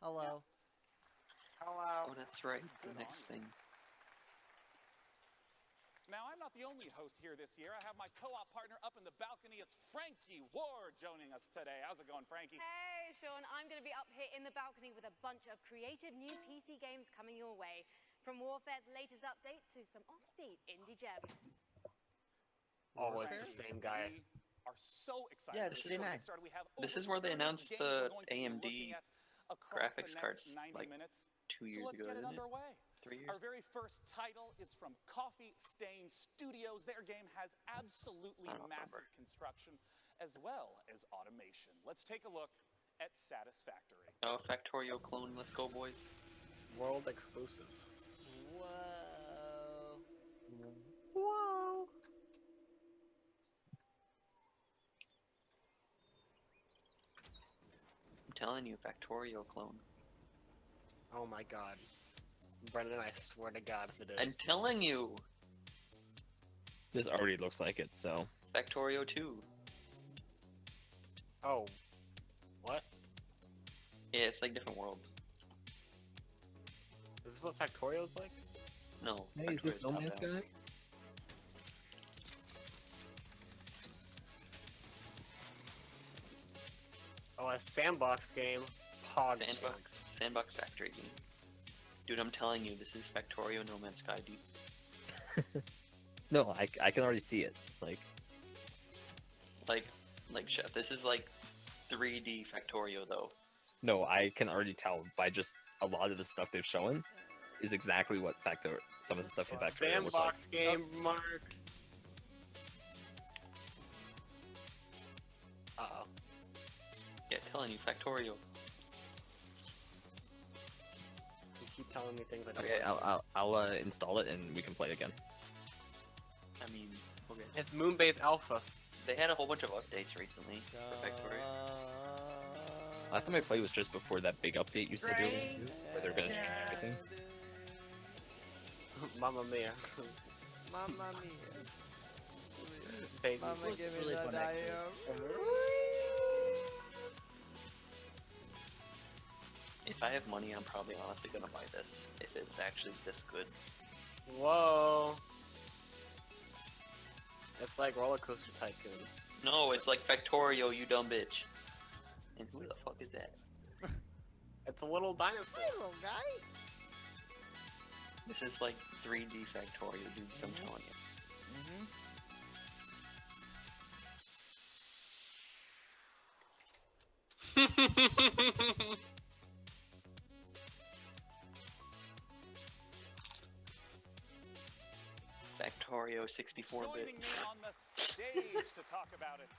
Hello. Oh, that's right. The next thing. Now, I'm not the only host here this year. I have my co-op partner up in the balcony. It's Frankie Ward joining us today. How's it going, Frankie? Hey, Sean. I'm going to be up here in the balcony with a bunch of creative new PC games coming your way. From Warfare's latest update to some offbeat indie gems. Oh, it's the same guy. We are so excited. Yeah, for it's this show to the get started. We have This over is where they 30 announced games the we're going to be AMD looking at across graphics the cards next 90 like minutes. 2 So years let's ago, get it isn't it? underway. 3 years? Our very first title is from Coffee Stain Studios. Their game has absolutely I don't massive remember. construction as well as automation. Let's take a look at Satisfactory. Oh, Factorio clone. Let's go, boys. World exclusive. Whoa. Whoa. I'm telling you, Factorio clone. Oh my god. Brendan, I swear to god if it is. I'm telling you, This already looks like it, so. Factorio 2. Oh. What? Yeah, it's like different worlds. Is this what Factorio's like? No. Hey, is this Factorio's No top Man's down. Sky? Oh, a sandbox game. Pog Sandbox Factory game. Dude, I'm telling you, this is Factorio No Man's Sky, dude. No, I can already see it. Like, Like, chef, this is like 3D Factorio, though. no, I can already tell by just a lot of the stuff they've shown is exactly what some of the stuff from Factorio look like. Sandbox game, Mark. Uh-oh. Yeah, telling you, Factorio. You keep telling me things I don't Okay, want. I'll install it and we can play again. I mean, okay. It's Moonbase Alpha. They had a whole bunch of updates recently for Factorio. Last time I played was just before that big update you said earlier, where they're gonna change everything. Mamma mia. Mamma mia. Baby. Mama, give me the diarrhea. If I have money, I'm probably honestly gonna buy this. If it's actually this good. Whoa. It's like Roller Coaster Tycoon. No, it's like Factorio, you dumb bitch. And who the fuck is that? It's a little dinosaur. Hey, little guy. This is like 3D Factorio, dudes, I'm telling you. Factorio 64-bit. Joining me on the stage to talk about it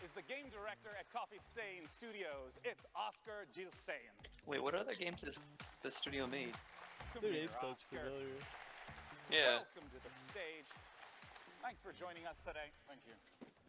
is the game director at Coffee Stain Studios. It's Oscar Gilsayan. Wait, what other games is the studio made? Come here, Oscar. Yeah. Welcome to the stage. Thanks for joining us today. Thank you.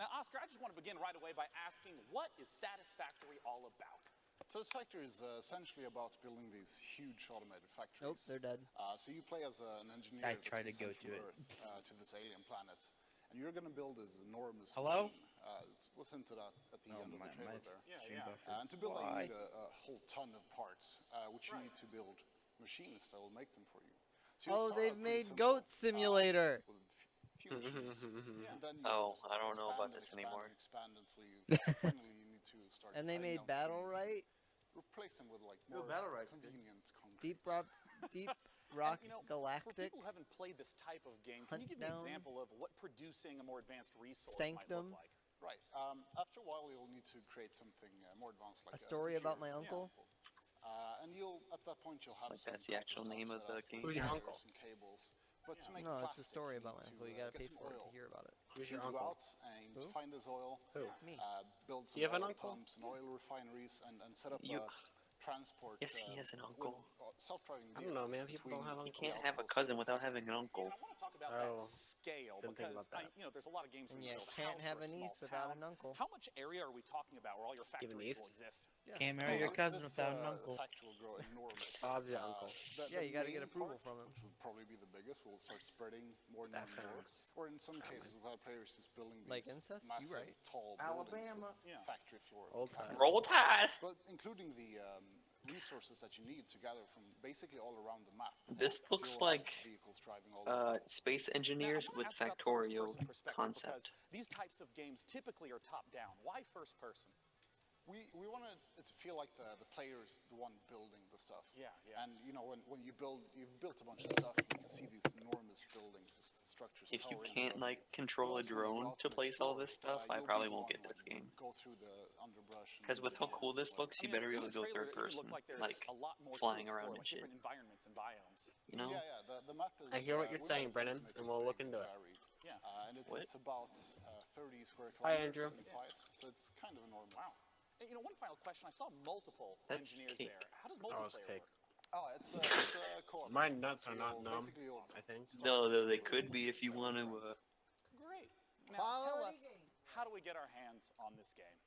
Now, Oscar, I just want to begin right away by asking, what is Satisfactory all about? Satisfactory is essentially about building these huge automated factories. Nope, they're dead. So you play as an engineer. I that's tried to been go sent to from it. Earth, to this alien planet, and you're going to build this enormous Hello? machine. It was hinted at the Oh, end of the trailer there. Yeah. And to build that, Why? you need a whole ton of parts, which you Right. need to build machines that will make them for you. So Oh, you'll start they've out pretty made simple, Goat Simulator. with few machines. And then you Oh, just I don't know about expand and this expand anymore. and expand until you finally you need to start. And they cutting made down Battle trees. Right, Replace them with like Ooh, more Battle Right's good. convenient concrete. Deep Rock And, you know, For Galactic, people who haven't played this type of game, can Hunt you give me an Down, example of what producing a more advanced resource Sanctum. might look like? Right. After a while, you'll need to create something more advanced, like A Story About My computer, Uncle? for example. And at that point, you'll have Like, some that's the actual copper name of stuff set the up, game? Who's your wires uncle? and cables. But to make no, it's a plastic, story you about my need uncle. to, You gotta get pay some for it to oil. hear about it. Who's You your need to go uncle? out and Who? find this oil, Who? Me. build some You have an oil uncle? pumps and oil refineries, and set up You- transport. Yes, he has an uncle. Self-driving I don't know, man. vehicles People don't have between You uncles. can't the have a outposts cousin and without having an You uncle. know, I want to talk about Oh, that scale didn't think because about that. there's a lot of games And where you build can't house have or a niece small without town. an uncle. How much area are we talking about where all your factories will niece? exist? Yeah. Can't marry your cousin This, without an uncle. factory will grow enormous. Bob's your uncle. Yeah, you gotta main get approval part, from him. Which will probably be the biggest. We'll start spreading more and That more. and more. sounds Or in some cases, we'll have players just building these Like incest? You massive, right. tall Alabama. buildings with Yeah. factory floor. Old time. Roll Tide! But including the resources that you need to gather from basically all around the map. This looks Zero like vehicles driving all over. Space Now, Engineers I wanna with ask about the Factorio first-person perspective concept. because these types of games typically are top-down. Why first person? We wanted it to feel like the player's the one building the stuff. Yeah. And you know, when you've built a bunch of stuff, you can see these enormous buildings, structures. If you towering can't above like you. control a Also, when you go drone out to place all explore, this stuff, I you'll probably be the won't one, get this like, game. Go through the underbrush. and Because with how cool this looks, you better be able to go third person, like flying around and shit. Different environments and biomes. You know? Yeah. The map is. I hear what you're we saying, wanted to Brennan, make and we'll look big into it. varied. Yeah. And What? it's about 30 square Hi, kilometers Andrew. in size, so it's kind of enormous. Wow. And, you know, one final question. I saw multiple That's engineers cake. there. How does Oh, it's multiplayer cake. work? Oh, it's a co-op. My nuts So are not you'll numb, basically you'll I think. No, though they could be if you want to. Great. Now tell Quality us, game. how do we get our hands on this game?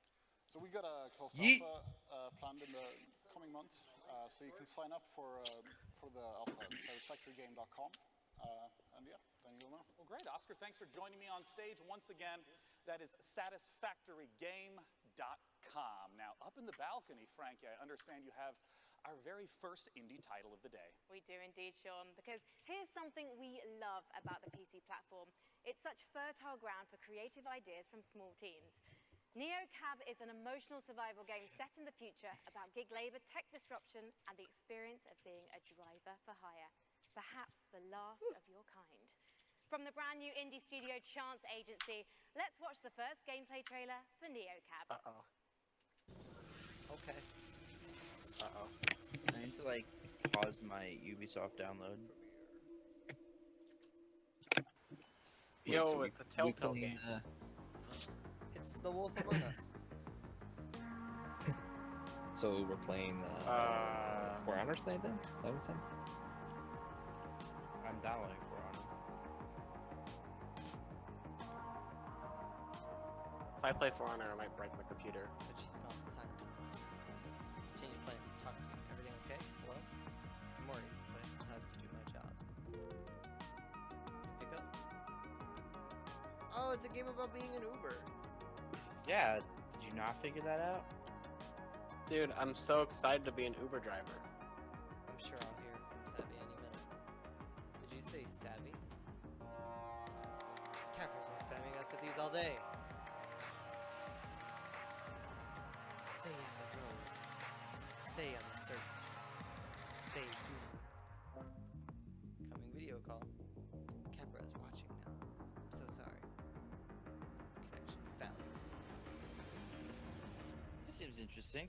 So we got a closed Yeet. alpha planned in the coming months. So you can sign up for the alpha at satisfactorygame.com. And yeah, then you'll know. Well, great. Oscar, thanks for joining me on stage once again. That is satisfactorygame.com. Now, up in the balcony, Frankie, I understand you have our very first indie title of the day. We do indeed, Sean, because here's something we love about the PC platform. It's such fertile ground for creative ideas from small teams. NeoCab is an emotional survival game set in the future about gig labor, tech disruption, and the experience of being a driver for hire. Perhaps the last of your kind. From the brand new indie studio Chance Agency, let's watch the first gameplay trailer for NeoCab. Uh-oh. Okay. Uh-oh. I need to like pause my Ubisoft download. Yo, so it's a Telltale playing, game. It's The Wolf Among Us. So we're playing For Honor's Night then? Is that what it's saying? I'm downloading For Honor. If I play For Honor, I might break my computer. But she's gone silent. Continue playing. Toxic. Everything okay? Hello? I'm worried, but I still have to do my job. Pick up. Oh, it's a game about being an Uber. Yeah, did you not figure that out? Dude, I'm so excited to be an Uber driver. I'm sure I'll hear from Savvy any minute. Did you say Savvy? Capper's been spamming us with these all day. Stay on the road. Stay on the search. Stay human. Coming video call. Capra is watching now. I'm so sorry. Connection failure. This seems interesting.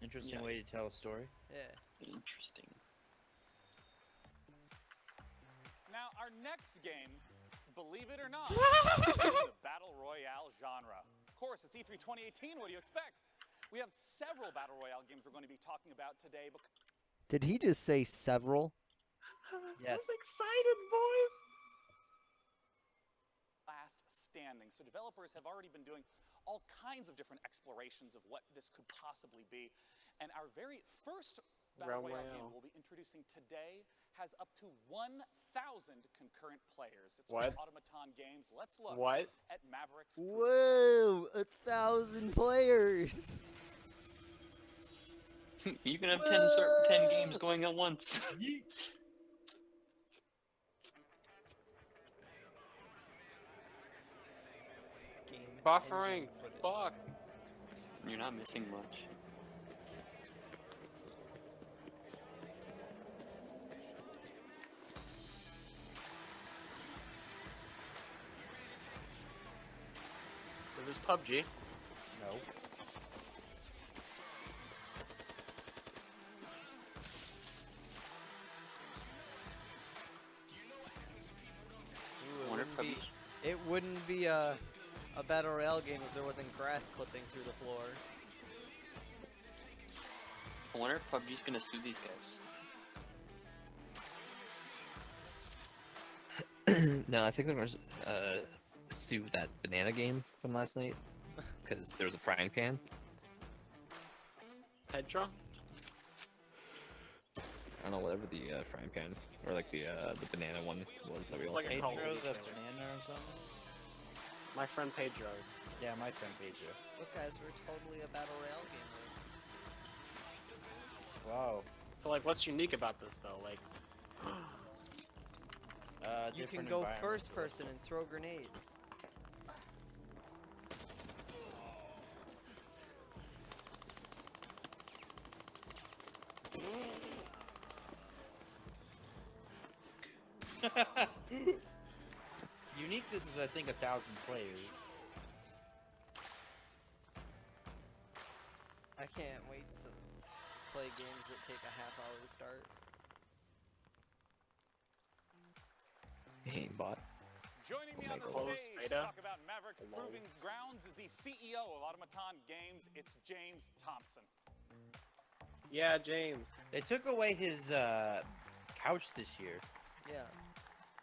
Interesting way to tell a story. Yeah. Interesting. Now, our next game, believe it or not, is in the Battle Royale genre. Of course, it's E3 2018. What do you expect? We have several Battle Royale games we're going to be talking about today. Did he just say several? Yes. I'm excited, boys! Last standing. So developers have already been doing all kinds of different explorations of what this could possibly be. And our very first Battle Royale game we'll be introducing today has up to 1,000 concurrent players. It's What? from Automaton Games. Let's look What? at Maverick's. Whoa! 1,000 players! You can have 10 games going at once. Game Buffering! engine footage. Fuck! You're not missing much. Is this PUBG? No. Ooh, Wonder if it wouldn't be a battle royale game if there wasn't grass clipping through the floor. I wonder if PUBG's gonna sue these guys. No, I think they're going to sue that banana game from last night because there was a frying pan. Pedro? I don't know, whatever the frying pan or like the banana one was that we all It's like said. a Call of Pedro's Duty a trailer. banana or something? My friend Pedro's. Yeah, my friend Pedro. Look guys, we're totally a battle royale game. Wow. So like, what's unique about this though? Like, You can different go environments first with it. person and throw grenades. Uniqueness is, I think, 1,000 players. I can't wait to play games that take a half hour to start. Aimbot. Joining me We'll on make the closed stage to beta. talk about Maverick's Proving Grounds is the CEO of Automaton Games. It's James Thompson. yeah, James. They took away his couch this year. Yeah,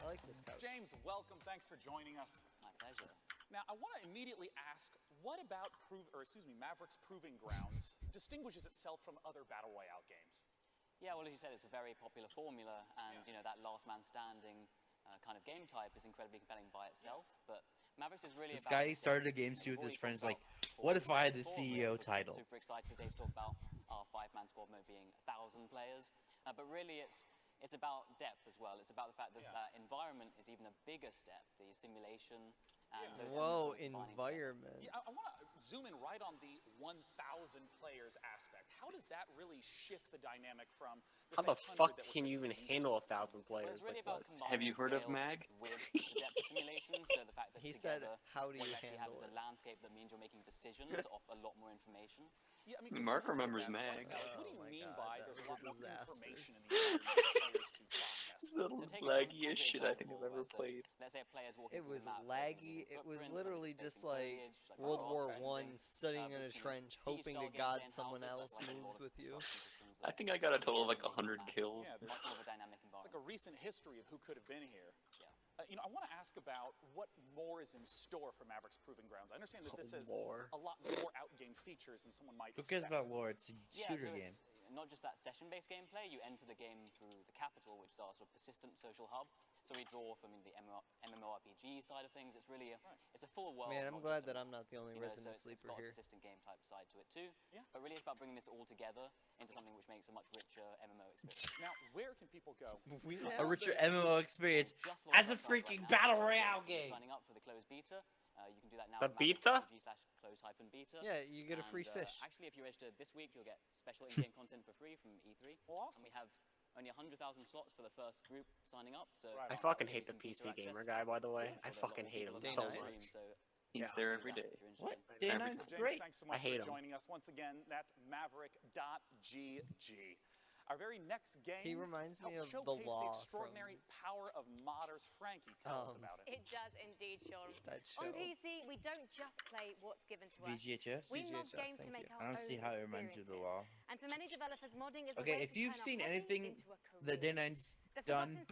I like this couch. James, welcome. Thanks for joining us. My pleasure. Now, I want to immediately ask, what about Maverick's Proving Grounds distinguishes itself from other battle royale games? Yeah, well, as you said, it's a very popular formula, and you know that last man standing kind of game type is incredibly compelling by itself. But Mavericks is really This about guy started a game too with his friends. Like, performance. what if I had the Performance, CEO which we're title? Super excited today to talk about our 5-man squad mode being 1,000 players. But really, it's about depth as well. It's about the fact that that environment is even a bigger step. The simulation and those Whoa, elements all combining together. environment. Yeah, I want to zoom in right on the 1,000 players aspect. How does that really shift the dynamic from the How the 600 fuck that we're can you even typically used to? handle 1,000 Well, players? it's really Like, about what? combining Have you heard of scale Mag? with the depth of simulation. So the fact that He said, together, how do what you you actually have handle is it? a landscape that means you're making decisions off a lot more information. Yeah, I mean, 'cause Mark you remembers talk about Mag. it, what do you Oh my mean God, by that there's was a a lot more disaster. information in the environment for players to process? It's the To take a laggiest concrete shit I think I've example, ever so played. Let's say a player's walking It through was the map, laggy. looking It at the was footprint, literally facing just like foliage, like World grass War or One, anything. studying in a But, you know, trench, siege hoping to style games, God in someone houses, else like a lot moves of with you. construction systems I that think I got a total of like make the 100 map kills. Yeah, much more of a dynamic It's like environment. a recent history of who could have been here. Yeah. You know, I want to ask about what more is in store for Maverick's Proving Grounds. I understand that this is Lore. a lot more out-game features than someone might Who cares expect. about lore? It's a Yeah, shooter so game. it's not just that session-based gameplay. You enter the game through the capital, which is our sort of persistent social hub. So we draw from the MMORPG side of things. It's really it's a full world. Man, I'm not glad just a that I'm map. not the only You know, resident so it's sleeper got a here. persistent game type side to it too. Yeah. But really, it's about bringing this all together into something which makes a much richer MMO experience. Now, where can people go? A richer MMO experience Just launched as a our site right freaking now, battle so royale if you're game. Signing up for the closed beta. You can do that now. The at beta? maverick.gg/closed-beta. Yeah, you get a free And, fish. Actually, if you register this week, you'll get special in-game content for free from E3. Well, awesome. And we have only 100,000 slots for the first group signing up. So Right I on. fucking I'll hate give the you some PC feature gamer access. guy, by the way. I'm I sure there's a lot fucking more hate him people Day so nine. listening to much. the stream, so He's Yeah. there check every it out day. if you're What? interested. Day Every 9's James, great. thanks so much hate for 'em. joining us once again. That's Maverick.gg. Our very next game He reminds me helps of the showcase Law the extraordinary power of modders. Frankie, tell us about it. It does indeed, Sean. That show. On PC, we don't just play what's given to us. VGHS? We mod VGHS, games to thank make you. our I don't see own how it reminds you of the experiences. law. And for many developers, modding is a Okay, way if to you've turn our seen hobby anything into a that career. Day 9's The done Forgotten City is the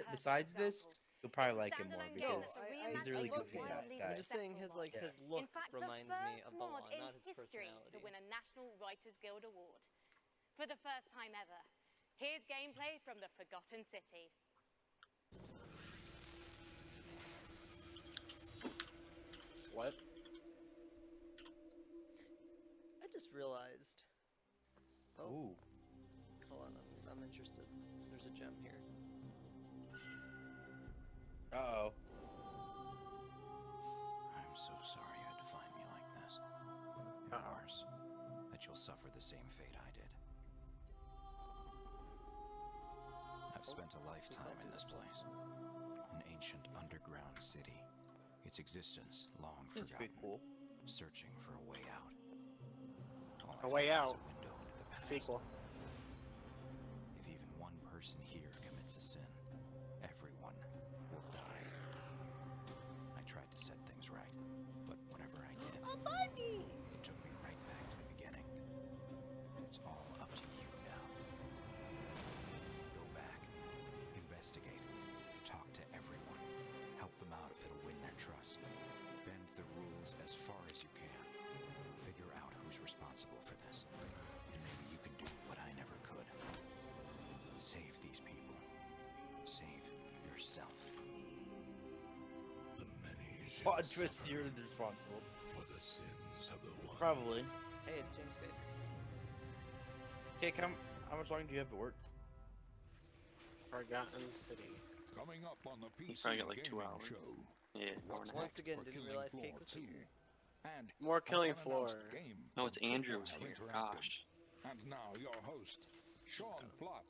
perfect besides this, example. you'll probably It's a like him more standalone game because that's a he's a reimagining really of goofy wildly guy. I'm just saying successful his mod. his In look fact, reminds the me first of the mod Law, in not his history to personality. win a National Writers Guild award. For the first time ever, here's gameplay from the Forgotten City. What? I just realized. Oh, Ooh. hold on, I'm interested. There's a gem here. Uh-oh. I'm so sorry you had to find me like this. And worse, that you'll suffer the same fate I did. I've spent a lifetime in this place. An ancient underground city. Its existence long This is forgotten. pretty cool. Searching for a way out. All A I Way found Out. was a window into the past. Sequel. If even one person here commits a sin, everyone will die. I tried to set things right, but whatever I did, it took me right back to the beginning. It's all up to you now. Go back, investigate, talk to everyone, help them out if it'll win their trust. Bend the rules as far as you can. Figure out who's responsible for this. And maybe you can do what I never could. Save these people. Save yourself. The many shall Plot twist, suffer you're responsible. for the sins of the one. Probably. Hey, it's James Bader. Okay, how much longer do you have to work? Forgotten City. Coming up on the PC probably got like 2 Gaming hours. Show. Yeah, hour and a half. Once again, for didn't Killing realize Floor Cake was 2. here. And More an Killing unannounced Floor. game No, it's from Andrew Tripwire was here. Interactive. Gosh. And now your host, Sean Plott.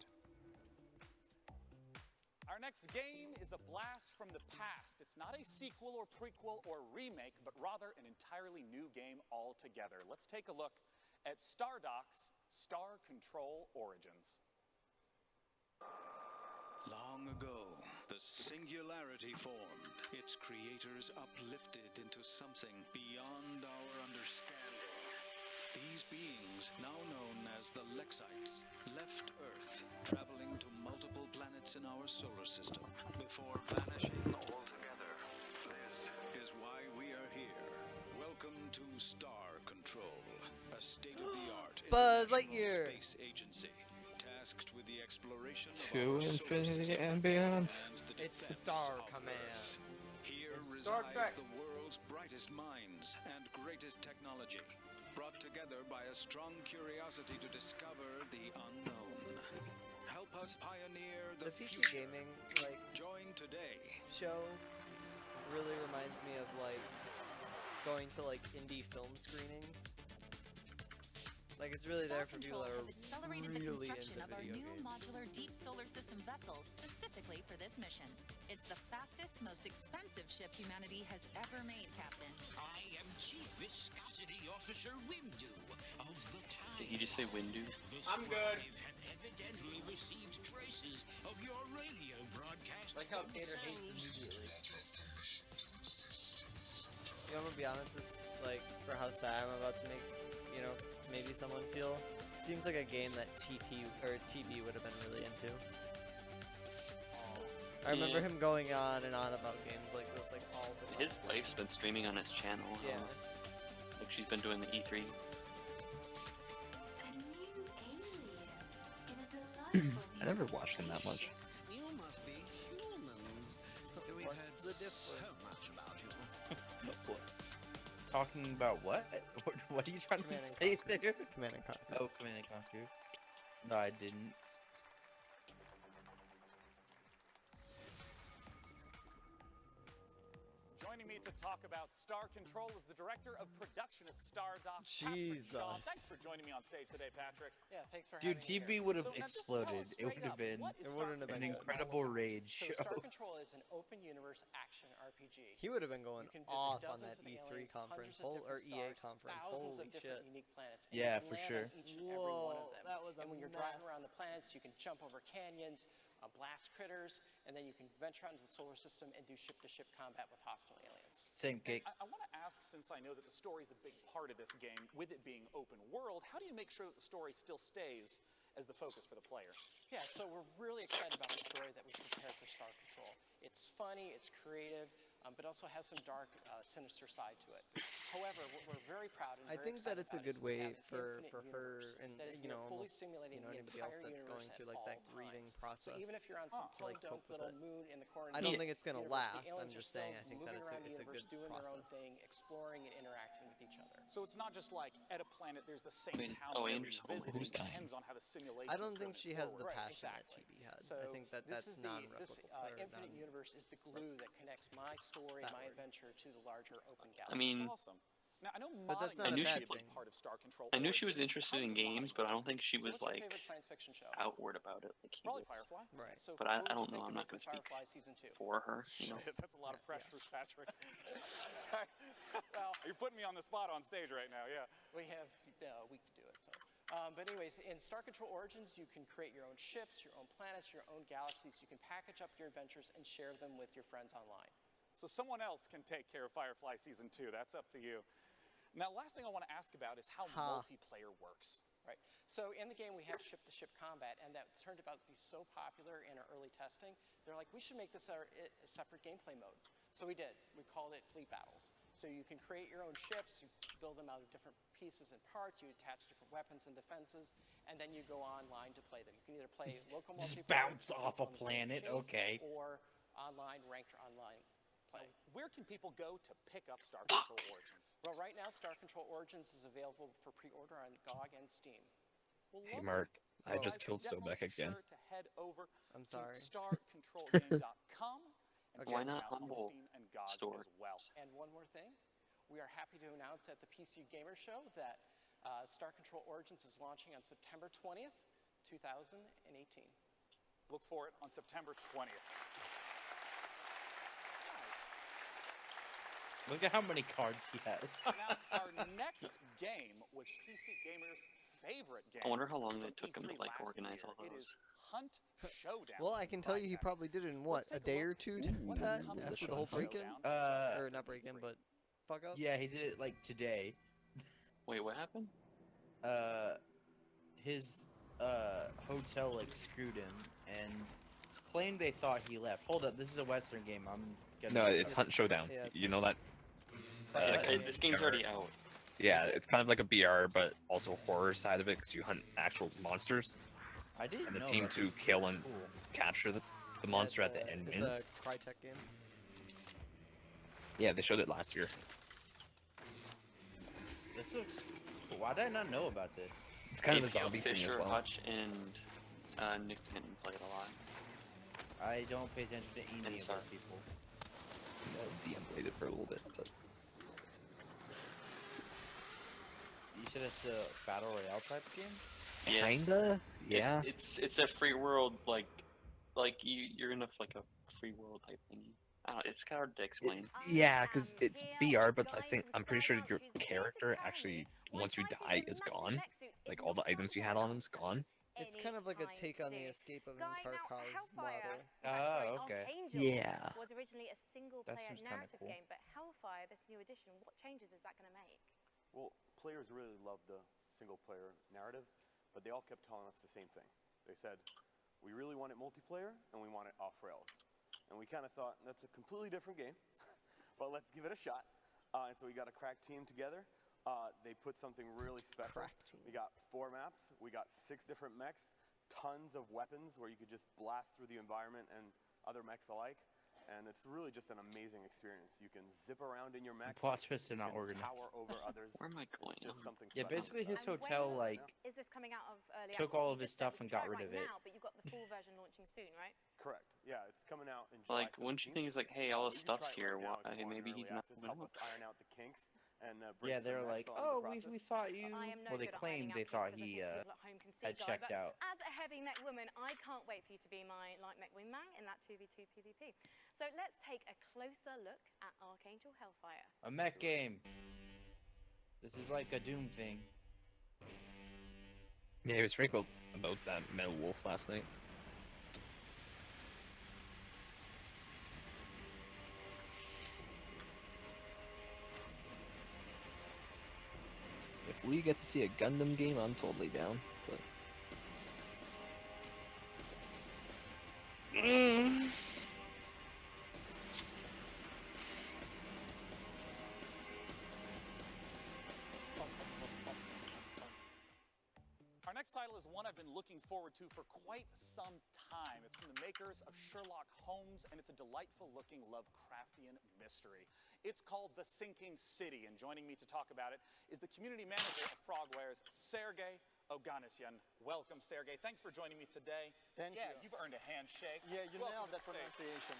Our next game is a blast from the past. It's not a sequel or prequel or remake, but rather an entirely new game altogether. Let's take a look at Stardock's Star Control Origins. Long ago, the Singularity formed, its creators uplifted into something beyond our understanding. These beings, now known as the Lexites, left Earth, traveling to multiple planets in our solar system, before vanishing altogether. This is why we are here. Welcome to Star Control, a state-of-the-art Buzz international Lightyear. space agency tasked with the exploration of To our solar infinity system and beyond. and the It's defense Star of Command. Earth. Here It's Star resides Trek. the world's brightest minds and greatest technology, brought together by a strong curiosity to discover the unknown. Help us pioneer the PC future. gaming Join today. show really reminds me of going to indie film screenings. It's really there for people that are has accelerated the really construction into of our video new games. modular deep solar system vessel specifically for this mission. It's the fastest, most expensive ship humanity has ever made, Captain. I am Chief Viscosity Officer Windu of the Time. Did he just say Windu? I'm good. Have evidently received traces of your radio broadcast. Like how Gator hates immediately. You know, I'm gonna be honest, this, for how sad I'm about to make, maybe someone feel, seems like a game that TB would have been really into. I remember Yeah. him going on and on about games like this, all the time. His wife's been streaming on his channel. Yeah. She's been doing the E3. I never watched him that much. You must be humans. We What's heard the so difference? much about you. Talking about what? What are you trying Command to and say Conquer. there? Command and Conquer. Oh, Command and Conquer. No, I didn't. Joining me to talk about Star Control is the director of production at Stardock, Jesus. Patrick Shaw. Thanks for joining me on stage today, Patrick. Yeah, thanks for Dude, having me TB here. would have So now just tell us exploded. It straight would have up, been what is It wouldn't have an been good. incredible rage So show. Star Control is an open universe action RPG. He would have been going You can visit off on dozens that of E3 aliens, conference, hundreds of or different EA stars, conference. thousands Holy of different shit. unique planets. and Yeah, you can for land sure. on each and every one of Whoa, them. that was a And when you're driving mess. around the planets, you can jump over canyons, blast critters, and then you can venture out into the solar system and do ship-to-ship combat with hostile aliens. Same cake. I want to ask, since I know that the story is a big part of this game, with it being open world, how do you make sure that the story still stays as the focus for the player? Yeah, so we're really excited about the story that we prepared for Star Control. It's funny, it's creative, but also has some dark, sinister side to it. However, what we're very proud and I very think that excited it's a about good is we way have an for infinite her universe and that is fully fully simulating the anybody else entire that's going universe through at that all reading times. process. So even if you're on some to toad cope with little it. moon in the corner, I of don't the think it's gonna universe, the last. I'm aliens are just still saying I think that moving around the it's a universe, good doing their own process. thing, exploring and interacting with each other. So it's not just like at a planet there's the same Wait, town oh, that Andrew's home. visiting. Who's It dying? depends on how the simulation. I don't think she has the Right, passion exactly. that TB had. So I think that this that's is non-replicable. This Infinite Universe is the glue that connects my story, That my word. adventure to the larger open I galaxy. mean, That's awesome. Now I know But that's modding not a is bad a big thing. part of Star Control. I knew she was Origins. interested How in does the games, modding but I work? don't think she So was what's your like favorite science fiction show? outward about it. Like he Probably was. Firefly. Right. So But what I would you don't think know. of I'm not making going to speak Firefly season 2. for her. You know. Shit, that's a lot of Yeah, pressure, Patrick. Well, You're putting me on the spot on stage right now. Yeah. we have a week to do it. So, but anyways, in Star Control Origins, you can create your own ships, your own planets, your own galaxies. You can package up your adventures and share them with your friends online. So someone else can take care of Firefly Season 2. That's up to you. Now, last thing I want to ask about is how multiplayer works. Right. So in the game, we have ship-to-ship combat, and that turned out to be so popular in our early testing. They're like, we should make this a separate gameplay mode. So we did. We called it Fleet Battles. So you can create your own ships, you build them out of different pieces and parts, you attach different weapons and defenses, and then you go online to play them. You can either play local Just multiplayer bounce off a on the same planet, machine, okay. or online, ranked online play. Where can people go to pick up Star Control Origins? Well, right now, Star Control Origins is available for pre-order on GOG and Steam. Well, Hey, lovely. Mark. I just killed Sobek again. Sure to head over I'm to sorry. starcontrolgame.com and Okay. Why check them not out on Humble Steam and GOG Store? as well. And one more thing, we are happy to announce at the PC Gamer Show that Star Control Origins is launching on September 20th, 2018. Look for it on September 20th. Look at how many cards he has. Now, our next game was PC Gamer's favorite game. I wonder how long from it took him to E3 like last organize year. all It those. is Hunt Showdown. Well, I can tell you he probably did it in what, a day or two, Pat, after the whole break-in? Or not break-in, but fuck up? Yeah, he did it like today. Wait, what happened? His hotel like screwed him and claimed they thought he left. Hold up, this is a Western game. I'm gonna No, it's Hunt Showdown. Yeah, it's You know that? This game's already out. Yeah, it's kind of like a BR, but also horror side of it, because you hunt actual monsters. I didn't And the know team about to this. kill That's and cool. capture the monster at the end It's wins. a Crytek game. Yeah, they showed it last year. This looks cool. Why did I not know about this? It's kind of a Gabe zombie thing as Fisher, well. Hutch, and Nick Pinton played a lot. I don't pay attention to any of sorry. those people. DM played it for a little bit, but You said it's a battle royale type game? Yeah. kinda. Yeah. It's a free world like you're in a like a free world type thingy. I don't. It's kind of hard to explain. Yeah, because it's BR, but I'm pretty sure your character actually, once you die, is gone. Like all the items you had on him is gone. It's kind of like a take on the Escape of Tarkov model. Oh, okay. Yeah. Was originally a single-player seems kinda narrative cool. game, but Hellfire, this new edition, what changes is that going to make? Well, players really loved the single-player narrative, but they all kept telling us the same thing. They said, we really want it multiplayer, and we want it off-rails. And we kind of thought, that's a completely different game, but let's give it a shot. And so we got a crack team together. They put something really special. We got 4 maps. We got 6 different mechs, tons of weapons where you could just blast through the environment and other mechs alike. And it's really just an amazing experience. You can zip around in your mech. Plot twists are not you can organized. tower over others. Where am I going? It's just something Yeah, special. basically his And hotel when like is this coming out of early took access? all You of his just said stuff we and can got try rid of right it. now, but you've got the full version launching soon, right? Correct. Yeah, it's coming out in July. Like, wouldn't you 17th. think it's like, hey, all the You can stuff's try it here. right now Why, if you want maybe in he's early not access. coming Help out. us iron out the kinks and bring Yeah, some they're mechs like, along the oh, we process. thought you. I am no Well, they good at claimed ironing they out thought kinks, he as I think people at home can see, had Guy, checked but out. As a heavy mech woman, I can't wait for you to be my light mech wingman in that 2v2 PvP. So let's take a closer look at Archangel Hellfire. A mech game. This is like a Doom thing. Yeah, he was frank about that Metal Wolf last night. If we get to see a Gundam game, I'm totally down. But Our next title is one I've been looking forward to for quite some time. It's from the makers of Sherlock Holmes, and it's a delightful-looking Lovecraftian mystery. It's called The Sinking City, and joining me to talk about it is the community manager of Frogwares, Sergey Oganessian. Welcome, Sergey. Thanks for joining me today. Thank you. You've earned a handshake. Yeah, you Welcome nailed that to the stage. pronunciation.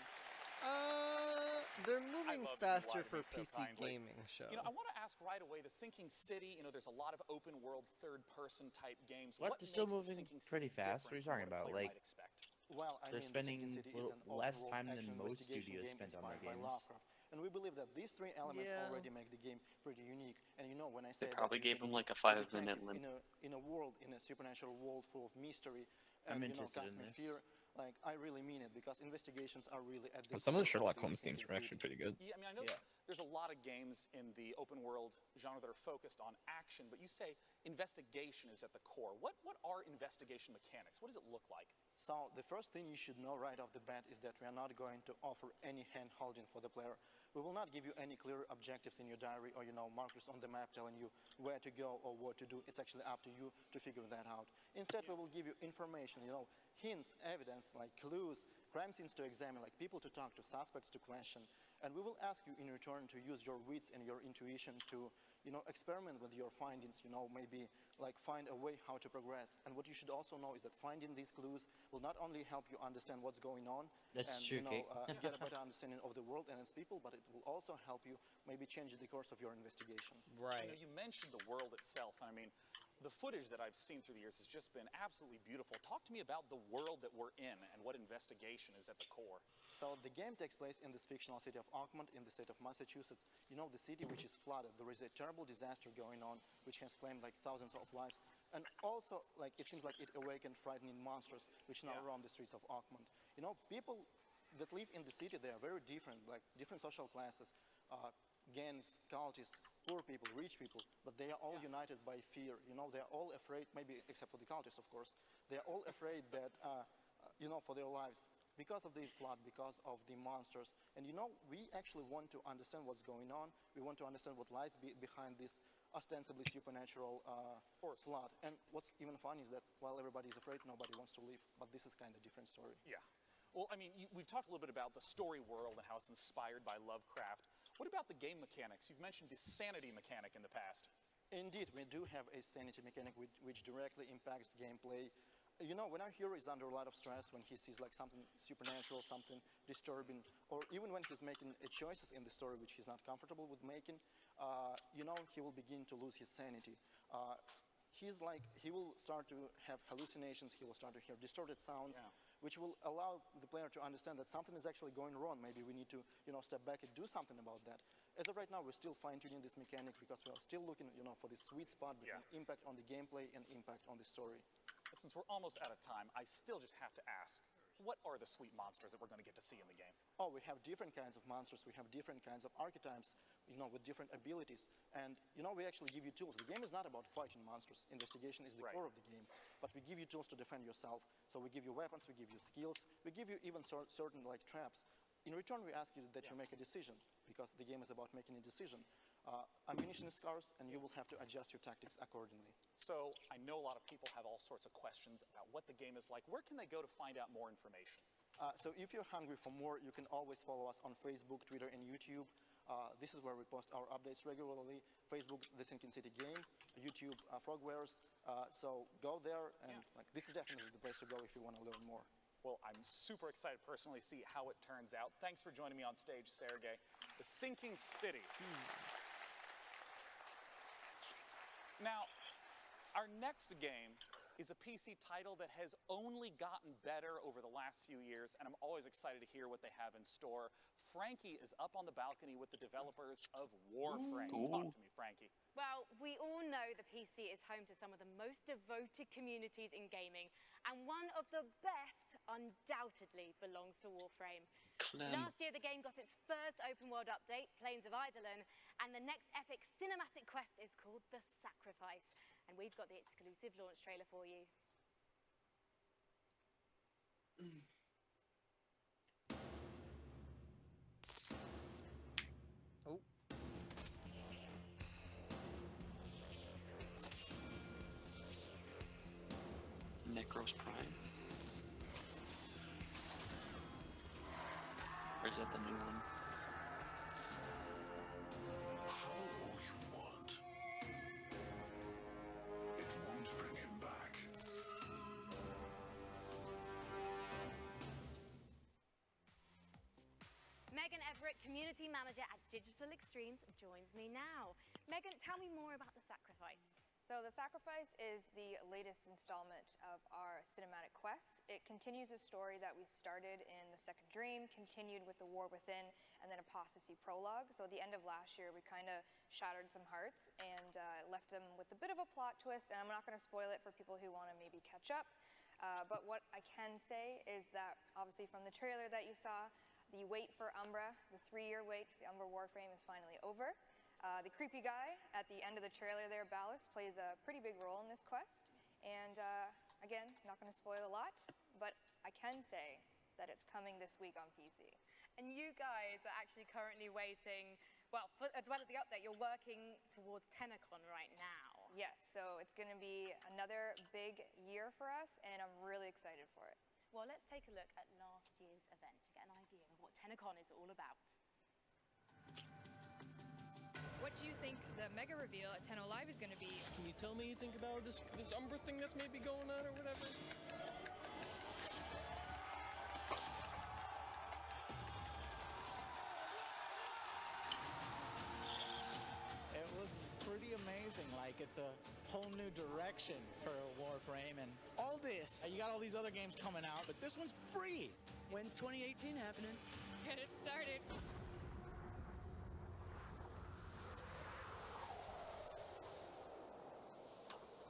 They're moving love that you faster lied to for me so PC kindly. gaming show. You know, I want to ask right away, The Sinking City, there's a lot of open world, third-person type games. What? They're still makes The moving Sinking pretty City fast. What are you talking different from about? what a player Like, might expect? Well, I they're mean, spending The Sinking City is an less open-world time than action most investigation studios game spend on their inspired by games. Lovecraft. And we believe that these 3 elements Yeah. already make the game pretty unique. And you know, when I They say probably that gave you him can like a be 5-minute detective limit. in a world, in a supernatural world full of mystery, I'm and interested in cosmic this. fear. Like, I really mean it, because investigations are really at the some of the core Sherlock The Holmes games Sinking were actually City. pretty good. Yeah, I mean, I know there's a lot of games in the open world genre that are focused on action, but you say investigation is at the core. What are investigation mechanics? What does it look like? So the first thing you should know right off the bat is that we are not going to offer any hand-holding for the player. We will not give you any clear objectives in your diary or, markers on the map telling you where to go or what to do. It's actually up to you to figure that out. Instead, we will give you information, hints, evidence, like clues, crime scenes to examine, like people to talk to, suspects to question. And we will ask you in return to use your wits and your intuition to, experiment with your findings, maybe like find a way how to progress. And what you should also know is that finding these clues will not only help you understand what's going on That's and true, get a better understanding of the world and its people, but it will also help you maybe change the course of your investigation. Right. You mentioned the world itself, and I mean, the footage that I've seen through the years has just been absolutely beautiful. Talk to me about the world that we're in and what investigation is at the core. So the game takes place in this fictional city of Oakmont in the state of Massachusetts. You know, the city which is flooded. There is a terrible disaster going on which has claimed like thousands of lives. And also, like, it seems like it awakened frightening monsters which now roam the streets of Oakmont. You know, people that live in the city, they are very different, like different social classes. Gangs, cultists, poor people, rich people, but they are all united by fear. You know, they are all afraid, maybe except for the cultists, of course. They are all afraid that, you know, for their lives because of the flood, because of the monsters. And you know, we actually want to understand what's going on. We want to understand what lies behind this ostensibly supernatural flood. And what's even funny is that while everybody is afraid, nobody wants to leave. But this is kind of a different story. Yeah. Well, I mean, we've talked a little bit about the story world and how it's inspired by Lovecraft. What about the game mechanics? You've mentioned the sanity mechanic in the past. Indeed, we do have a sanity mechanic which directly impacts gameplay. You know, when our hero is under a lot of stress, when he sees like something supernatural, something disturbing, or even when he's making choices in the story which he's not comfortable with making, you know, he will begin to lose his sanity. He will start to have hallucinations, he will start to hear distorted sounds, which will allow the player to understand that something is actually going wrong. Maybe we need to, you know, step back and do something about that. As of right now, we're still fine-tuning this mechanic because we're still looking, you know, for the sweet spot between impact on the gameplay and impact on the story. Since we're almost out of time, I still just have to ask, what are the sweet monsters that we're going to get to see in the game? Oh, we have different kinds of monsters. We have different kinds of archetypes, you know, with different abilities. And, you know, we actually give you tools. The game is not about fighting monsters. Investigation is the core of the game. But we give you tools to defend yourself. So we give you weapons, we give you skills, we give you even certain, like, traps. In return, we ask you that you make a decision, because the game is about making a decision. Ammunition is scarce, and you will have to adjust your tactics accordingly. So I know a lot of people have all sorts of questions about what the game is like. Where can they go to find out more information? So if you're hungry for more, you can always follow us on Facebook, Twitter, and YouTube. This is where we post our updates regularly. Facebook, The Sinking City Game. YouTube, Frogwares. So go there, and like, this is definitely the place to go if you want to learn more. Well, I'm super excited personally to see how it turns out. Thanks for joining me on stage, Sergey. The Sinking City. Now, our next game is a PC title that has only gotten better over the last few years, and I'm always excited to hear what they have in store. Frankie is up on the balcony with the developers of Warframe. Talk to me, Frankie. Well, we all know the PC is home to some of the most devoted communities in gaming, and one of the best undoubtedly belongs to Warframe. Last year, the game got its first open-world update, Plains of Eidolon, and the next epic cinematic quest is called The Sacrifice. And we've got the exclusive launch trailer for you. Oh. Necros Prime. Or is that the new one? All you want. It won't bring him back. Megan Everett, Community Manager at Digital Extremes, joins me now. Megan, tell me more about The Sacrifice. So The Sacrifice is the latest installment of our cinematic quest. It continues a story that we started in The Second Dream, continued with The War Within, and then Apostasy Prologue. So at the end of last year, we kind of shattered some hearts and left them with a bit of a plot twist, and I'm not going to spoil it for people who want to maybe catch up. But what I can say is that, obviously from the trailer that you saw, the wait for Umbra, the 3-year wait to the Umbra Warframe is finally over. The creepy guy at the end of the trailer there, Ballas, plays a pretty big role in this quest. And again, not going to spoil a lot, but I can say that it's coming this week on PC. And you guys are actually currently waiting, well, as well as the update, you're working towards TennoCon right now. Yes, so it's going to be another big year for us, and I'm really excited for it. Well, let's take a look at last year's event to get an idea of what TennoCon is all about. What do you think the mega reveal at 10 Live is going to be? Can you tell me anything about this Umbra thing that's maybe going on or whatever? It was pretty amazing. Like, it's a whole new direction for Warframe, and all this. You got all these other games coming out, but this one's free. When's 2018 happening? Get it started.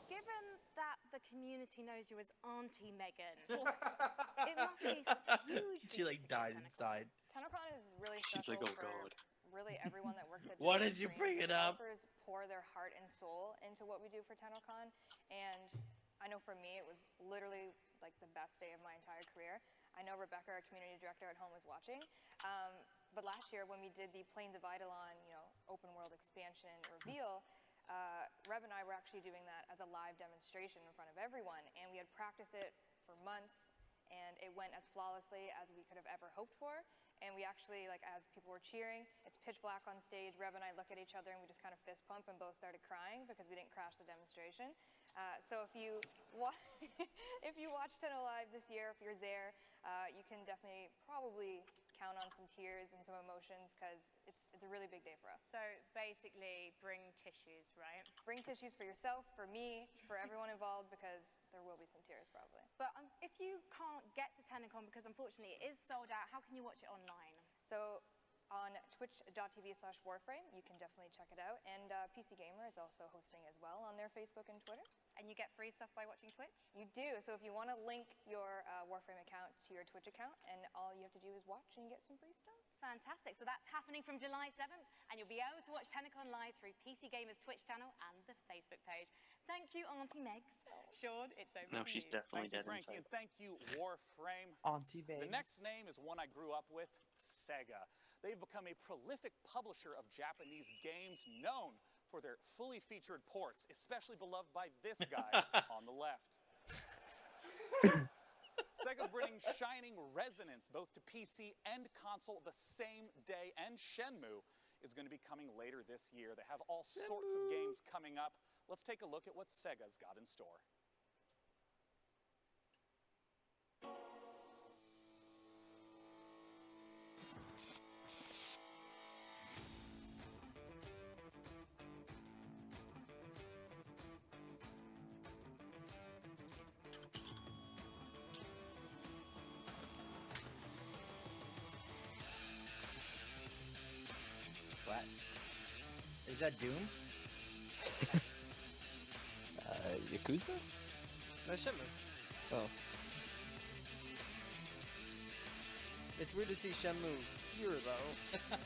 Given that the community knows you as Auntie Megan, it must be huge. She like died inside. TennoCon is really She's special like, oh for god. really everyone that works at Why Digital did you Extremes. bring it up? Developers pour their heart and soul into what we do for TennoCon, and I know for me it was literally like the best day of my entire career. I know Rebecca, our community director at home, was watching. But last year when we did the Plains of Eidolon, open world expansion reveal, Reb and I were actually doing that as a live demonstration in front of everyone, and we had practiced it for months, and it went as flawlessly as we could have ever hoped for. And we actually, like, as people were cheering, it's pitch black on stage. Reb and I look at each other and we just kind of fist pump and both started crying because we didn't crash the demonstration. So if you if you watch Tenno Live this year, if you're there, you can definitely probably count on some tears and some emotions because it's a really big day for us. So basically, bring tissues, right? Bring tissues for yourself, for me, for everyone involved, because there will be some tears probably. But if you can't get to TennoCon because unfortunately it is sold out, how can you watch it online? So on twitch.tv/Warframe, you can definitely check it out. And PC Gamer is also hosting as well on their Facebook and Twitter. And you get free stuff by watching Twitch? You do. So if you want to link your Warframe account to your Twitch account, and all you have to do is watch and get some free stuff. Fantastic. So that's happening from July 7th, and you'll be able to watch TennoCon live through PC Gamer's Twitch channel and the Facebook page. Thank you, Auntie Megs. Sean, it's over No, to she's you. definitely Thank you, dead Frankie, inside. and thank you, Warframe. Auntie The Megs. next name is one I grew up with, Sega. They've become a prolific publisher of Japanese games known for their fully featured ports, especially beloved by this guy on the left. Sega's bringing shining resonance both to PC and console the same day, and Shenmue is going to be coming later this year. They have all sorts of games coming up. Let's take a look at what Sega's got in store. What? Is that Doom? Yakuza? That's Shenmue. Oh. It's weird to see Shenmue here, though.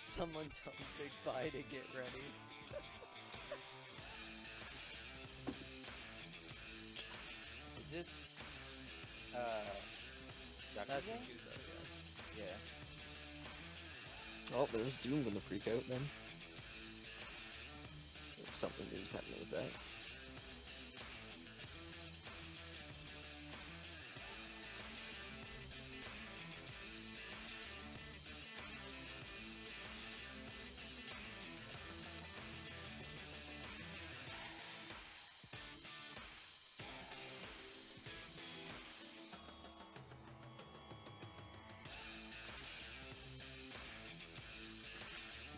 Someone tell Big Bye to get ready. Is this That's Yakuza? Yakuza, yeah. Yeah. Oh, there's Doom gonna freak out then. If something new is happening with that.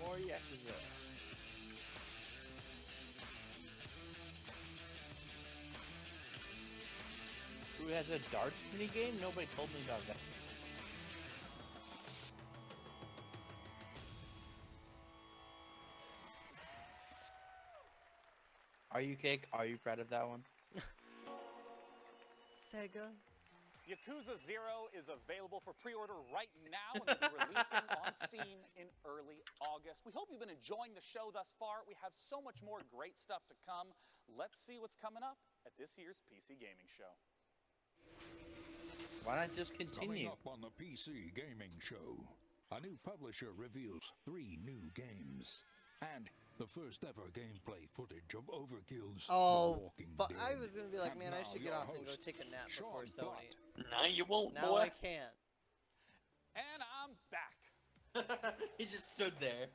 More Yakuza. Who has a darts minigame? Nobody told me about that. Are you cake? Are you proud of that one? Sega. Yakuza 0 is available for pre-order right now and will be releasing on Steam in early August. We hope you've been enjoying the show thus far. We have so much more great stuff to come. Let's see what's coming up at this year's PC Gaming Show. Why not just continue? Coming up on the PC Gaming Show, a new publisher reveals 3 new games. And The first ever gameplay footage of Overkill's Oh, The Walking Dead. I was gonna be like, And man, I now should get your off and go host, take a nap Sean before Sony. Now you won't, Now boy. I can't. And I'm back. He just stood there.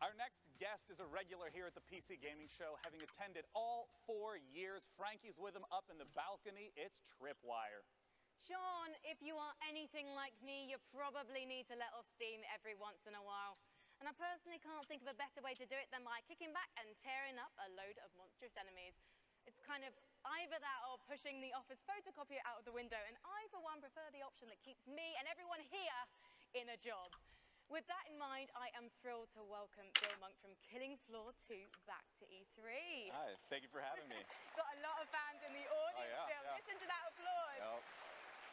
Our next guest is a regular here at the PC Gaming Show, having attended all 4 years. Frankie's with him up in the balcony. It's Tripwire. Sean, if you are anything like me, you probably need to let off steam every once in a while. And I personally can't think of a better way to do it than by kicking back and tearing up a load of monstrous enemies. It's kind of either that or pushing the office photocopier out of the window, and I, for one, prefer the option that keeps me and everyone here in a job. With that in mind, I am thrilled to welcome Bill Monk from Killing Floor 2 back to E3. Hi, thank you for having me. Got a lot of fans in the audience, Bill. yeah. Listen to that applause. Yep.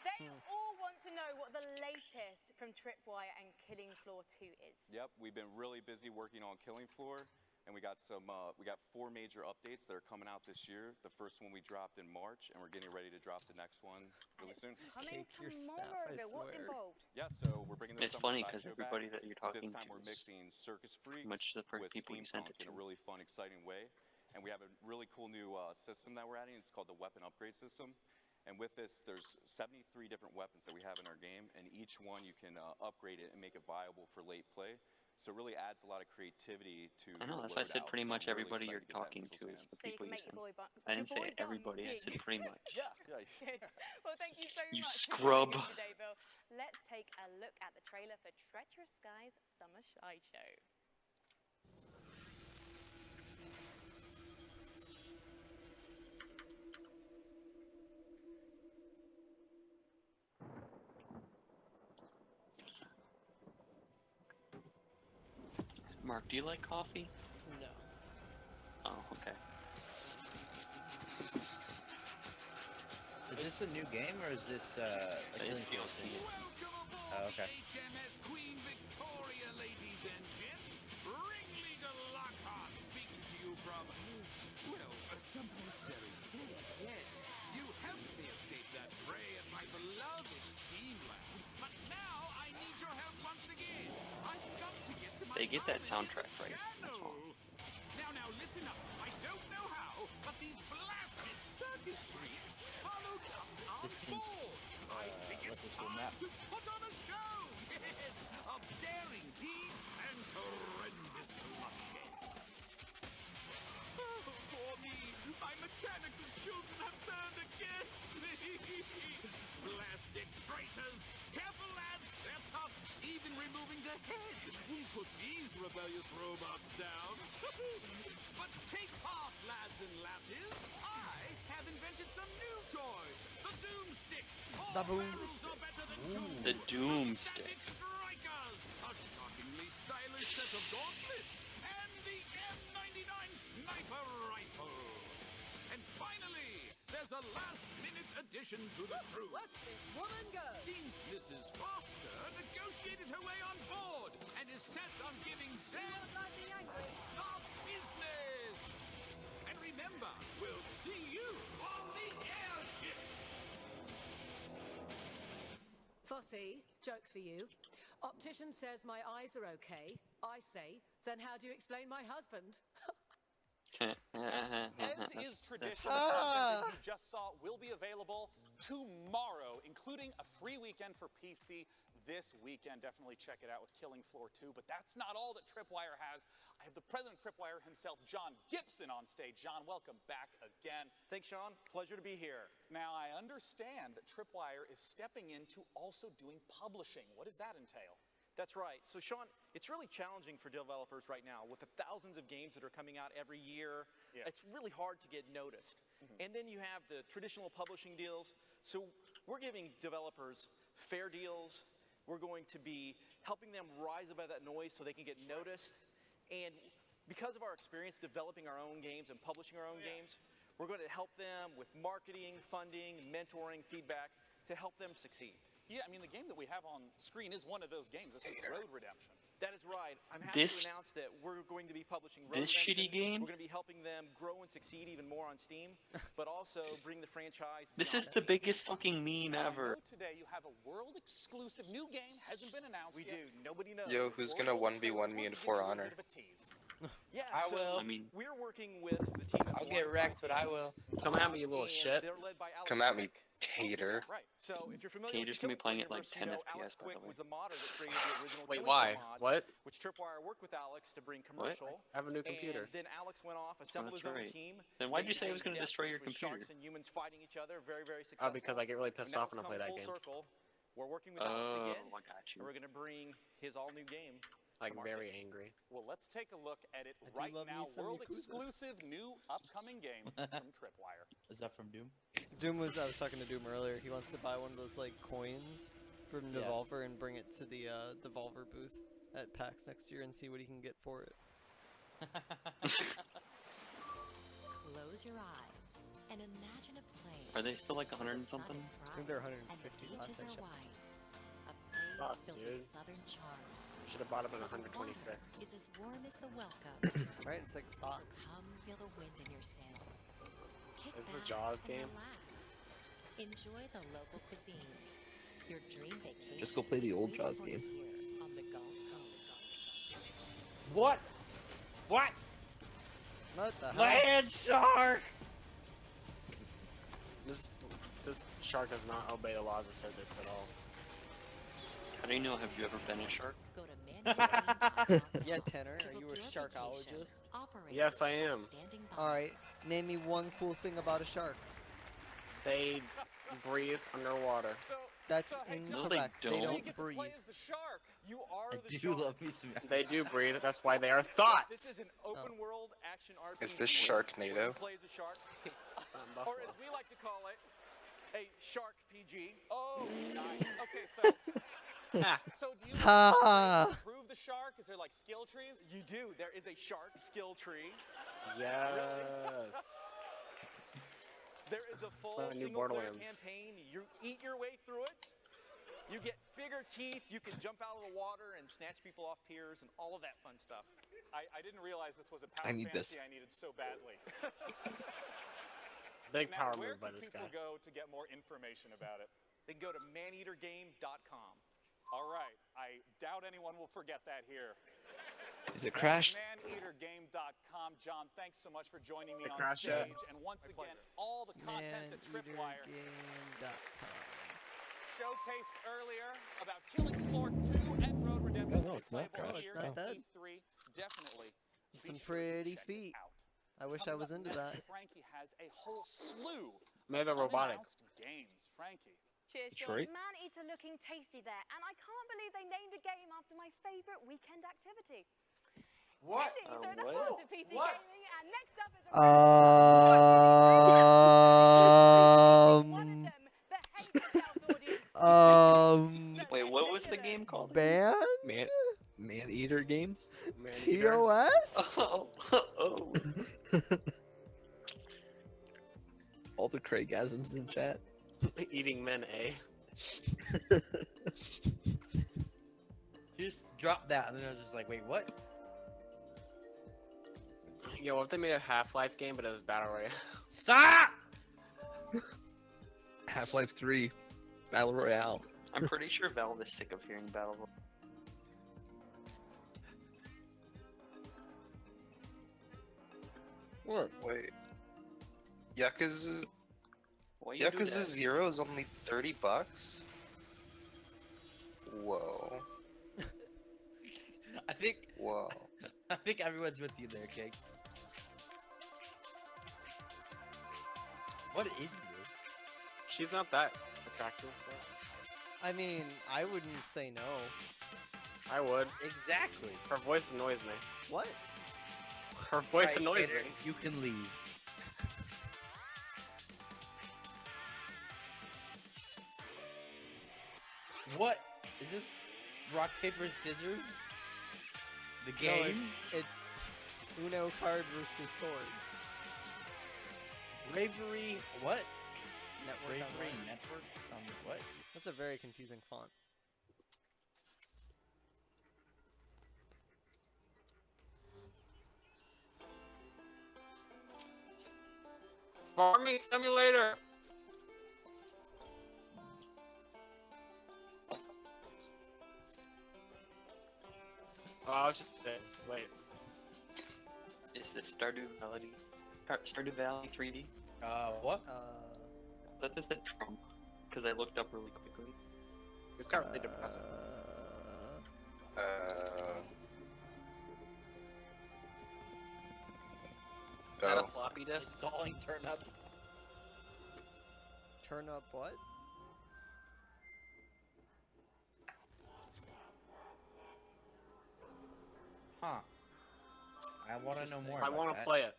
They all want to know what the latest from Tripwire and Killing Floor 2 is. Yep, we've been really busy working on Killing Floor, and we got 4 major updates that are coming out this year. The first one we dropped in March, and we're getting ready to drop the next one really soon. Coming tomorrow, Bill. What's involved? Yeah, so we're bringing this It's Summer funny because Sideshow everybody back. that you're talking This time to we're is mixing Circus Freaks much the first with people you sent it steampunk in a to. really fun, exciting way. And we have a really cool new system that we're adding. It's called the Weapon Upgrade System. And with this, there's 73 different weapons that we have in our game, and each one you can upgrade it and make it viable for late play. So it really adds a lot of creativity to I know, your that's why I said loadout. pretty So much I'm really everybody you're excited to get that talking in to people's is the hands. people you make sent. your boy I didn't say buns everybody, I big. said pretty much. Yeah. Good. Well, thank you so You much scrub. for joining us today, Bill. Let's take a look at the trailer for Treacherous Skies Summer Sideshow. Mark, do you like coffee? No. Oh, okay. Is this a new game or is this It's DLC. Oh, okay. HMS Queen Victoria, ladies and gents. Ringleader Lockhart speaking to you from, well, someplace very safe, yes. You helped me escape that fray at my beloved Steamland, but now I need your help once again. I've got to get to my They get that holiday soundtrack right. That's all. Now, listen up. I don't know how, but these blasted circus freaks followed us on board. I think it's time to put on a show. Yes, of daring deeds and horrendous bloodshed. Oh, for me, my mechanical children have turned against me. Blasted traitors. Careful, lads. They're tough, even removing the head. Put these rebellious robots down. But take heart, lads and lasses. I have invented some new toys. The Doomstick. The All barrels Boomstick. are better than Ooh. two. The Doomstick. Static Strikers. A shockingly stylish set of gauntlets. And the M99 Sniper Rifle. And finally, there's a last-minute addition to the crew. Watch this woman go. Seems Mrs. Foster negotiated her way on board and is set on giving Zed the business. And remember, we'll see you on the airship. Fossey, joke for you. Optician says my eyes are okay. I say, then how do you explain my husband? As is tradition, the content that you just saw will be available tomorrow, including a free weekend for PC this weekend. Definitely check it out with Killing Floor 2. But that's not all that Tripwire has. I have the president of Tripwire himself, John Gibson, on stage. John, welcome back again. Thanks, Sean. Pleasure to be here. Now, I understand that Tripwire is stepping into also doing publishing. What does that entail? That's right. So, Sean, it's really challenging for developers right now with the thousands of games that are coming out every year. Yeah. It's really hard to get noticed. And then you have the traditional publishing deals. So we're giving developers fair deals. We're going to be helping them rise above that noise so they can get noticed. And because of our experience developing our own games and publishing our own games, we're going to help them with marketing, funding, mentoring, feedback to help them succeed. Yeah, I mean, the game that we have on screen is one of those games. This is Road Redemption. That is right. I'm happy This- to announce that we're going to be publishing Road this shitty Redemption. game? We're going to be helping them grow and succeed even more on Steam, but also bring the franchise. This is beyond the that. biggest fucking meme Now, I ever. know today you have a world exclusive new game, hasn't been announced We yet. do. Nobody knows. Yo, who's gonna 1v1 me in For Honor? Yeah, I so will. I mean- we're working with the team at I'll get Alongside wrecked, but I Games, will. Come at me, you little and shit. They're led by Alex Come at me, Quick. tater. Right. So if you're familiar Tater's with gonna be playing Killer at like Universe, 10 you know FPS, Alex by the Quick way. was the modder that created the original Wait, Killer why? mod, What? which Tripwire worked with Alex to bring commercial. I have a new computer. And then Alex went off, assembled that's his own right. team. Then why'd They you say it was made gonna Death destroy your with computer? Sharks and humans fighting each other, very, very successful. Oh, because I get really pissed And now off it's when I play come that full game. Circle. We're working with Alex Oh, again, I got and we're you. going to bring his all-new game. Like to market. very angry. Well, let's take a look at it I do right love me now. some World Yakuza. exclusive new upcoming game from Tripwire. Is that from Doom? I was talking to Doom earlier. He wants to buy one of those like coins from Yeah. Devolver and bring it to the Devolver booth at PAX next year and see what he can get for it. Close your eyes and imagine a place. Are they still like where 100 the and sun something? is I think they're bright and 150 the last beaches I are checked. white. A place Fuck, filled dude. with southern charm. Should have bought them in The 126. water is as warm as the welcome. Right? It's like So socks. come feel the wind in your sails. Kick This is a back Jaws and game? relax. Enjoy the local cuisine. Your dream vacation. Just go play the is old waiting Jaws for you game. here on the Gulf Coast. What? What? What the hell? Land shark! This shark does not obey the laws of physics at all. How do you know? Have you ever been a shark? Go to manmarine.com Yeah, Tanner, to are book you a your vacation. sharkologist? Operators Yes, I are am. standing by. Alright, name me one cool thing about a shark. They breathe underwater. That's hey, No, they incorrect. They don't. You don't get to breathe. play as the shark. You are I the do shark. love me some. They do breathe. That's why they are This thoughts. is an open world action RPG. Is this where Sharknado? you play as a shark, or as we like to call it, a shark PG. Oh, nice. Okay, so do you Ha! improve the shark? Is there like skill trees? You do. There is a shark skill tree. Yes. There is a full not a new single player Borderlands. campaign. You eat your way through it. You get bigger teeth. You can jump out of the water and snatch people off piers and all of that fun stuff. I didn't realize this was a power I need fantasy this. I needed so badly. Big Now, power where move by can this people guy. go to get more information about it? They can go to maneatergame.com. All right. I doubt anyone will forget that here. Is it crashed? Maneatergame.com. John, thanks so much for joining me on crashed stage. yet? And once again, all the content that Tripwire Maneatergame.com. showcased earlier about Killing Floor 2 and Road Redemption. Oh, no, it's not playable crashed. here It's at not dead. E3. Definitely. be Some sure to pretty check it feet. out. I wish I Coming was up into next, that. Frankie has a whole slew Maybe they're of robotic. unannounced games. Frankie. Cheers, Detroit? Sean. Man-eater looking tasty there. And I can't believe they named a game after my favourite weekend activity. What? Ending, so the what? heart of PC What? gaming. And next up is a one of them behaved themselves, audience. Wait, what was the game called? Band? Man eater game? TOS? Oh, oh. All the Craigasms in chat. Eating men, eh? Just drop that, and then I was just like, wait, what? Yo, what if they made a Half-Life game, but it was Battle Royale? Stop! Half-Life 3 Battle Royale. I'm pretty sure Valve is sick of hearing Battle Royale. What? Wait. Yakuza Why you do Yakuza that? 0 is only $30? Whoa. I think Whoa. everyone's with you there, Cake. What is this? She's not that attractive. I mean, I wouldn't say no. I would. Exactly. Her voice annoys me. What? Her voice Right, annoys Tater, me. You can leave. What? Is this rock, paper, scissors? The No, game? it's Uno card versus sword. Bravery, what? Network Bravery Online. Network? What? That's a very confusing font. Farming Simulator! Oh, I was just saying, wait. Is this Stardew Valley? Stardew Valley 3D? What? That just said Trump, because I looked up really quickly. It's got really depressing. Go. Is that a floppy disk? Calling turn up. Turn up what? Huh. I want to know more. I want to play it.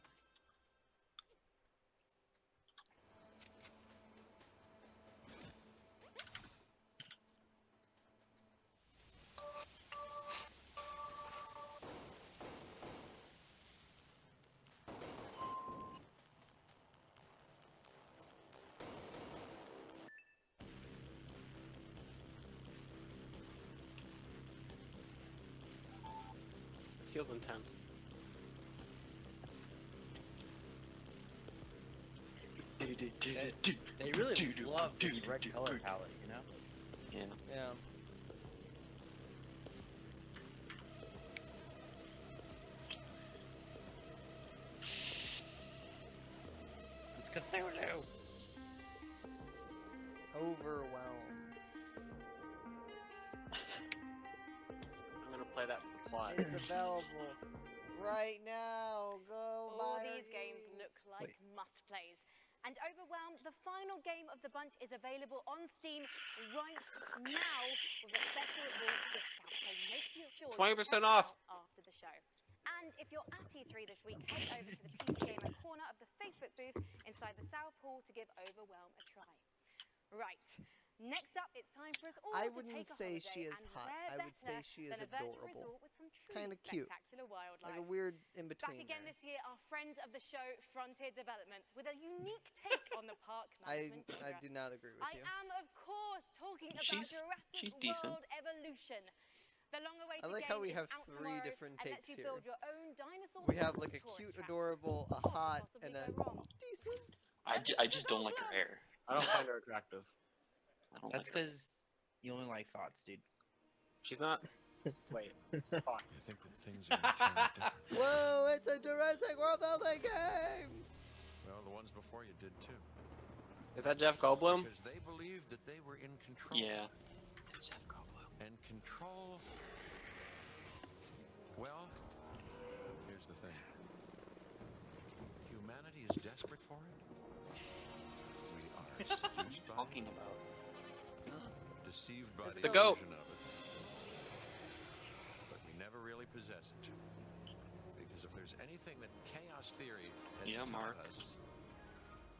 This feels intense. They really love this red color palette, you know? Yeah. Yeah. It's Cthulhu! Overwhelm. I'm gonna play that for plot. It's available right now. Go All buy these games look like must-plays. And Overwhelm, the final game of the bunch, is available on Steam right now with a special launch discount. So make sure you 20% check it off. out after the show. And if you're at E3 this week, head over to the PC Gamer corner of the Facebook booth inside the South Hall to give Overwhelm a try. Right. Next up, it's time for us all I to wouldn't take a say holiday, she is and hot. where I would say better she is than a virtual adorable. resort with some truly Kinda cute. spectacular wildlife. Like a weird in Back between. again this year, our friends of the show, Frontier Developments, with a unique take on the park management I do not agree with I you. am, of course, talking about She's Jurassic decent. World Evolution. The long-awaited I like game how we is have out 3 tomorrow different and takes lets you here. build your own dinosaur We have like a tourist cute, trap. adorable, a What could hot, possibly and a go wrong? decent. I just don't like her hair. I don't find her attractive. I don't That's like her. because you only like thoughts, dude. She's not. Wait. Fuck. You think that things are gonna turn out different? Whoa, it's a Jurassic World building game! Well, the ones before you did too. Is that Jeff Goldblum? Because they believed that they were in control. Yeah. It's Jeff Goldblum. And control. Well, here's the thing. Humanity is desperate for it. We are seduced by Talking it, about. deceived by It's the the goat. illusion of it. But we never really possess it. Because if there's anything that chaos theory has Yeah, taught Mark. us,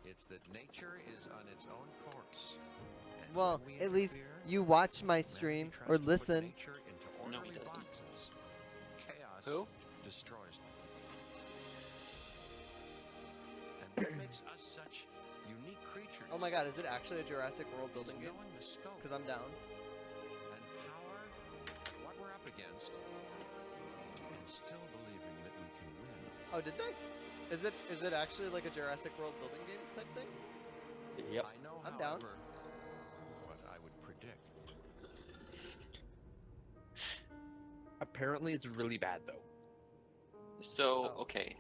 it's that nature is on its own course. And Well, when we at least interfere, you watch my humanity stream tries or to put listen. nature into No, he orderly doesn't. boxes. Chaos Who? destroys them. And what makes us such unique creatures? Oh my god, is it actually a Jurassic World is building game? knowing the scope Because I'm down. and power, what we're up against, and still believing that we can win. Oh, did they? Is it actually like a Jurassic World building game type thing? Yep. I know, I'm down. however, what I would predict. Apparently, it's really bad though. So, Oh. okay.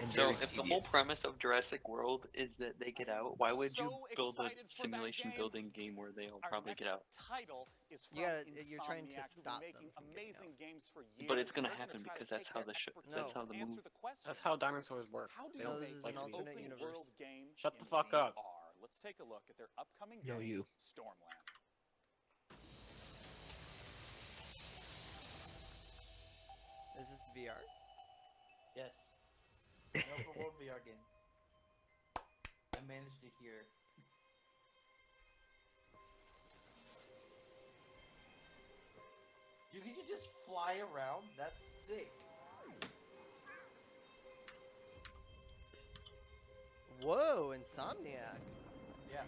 And So, very if the whole tedious. premise of Jurassic World is that they get out, why would you So build a excited for that simulation game. building game where they'll Our probably next get out? title is from You gotta- you're trying to Insomniac, who've been stop them making from getting amazing games for years. But it's gonna They're happen try to because that's take how their the sh- expertise that's how and the answer move. the question, That's how dinosaurs work. how do They you don't this make is like an to be- alternate open universe. world game Shut the in fuck up. VR? Let's take a look at their upcoming Yo, game, you. Stormland. Is this VR? Yes. An open world VR game. I managed to hear. You can just fly around? That's sick. Whoa, Insomniac. Yeah.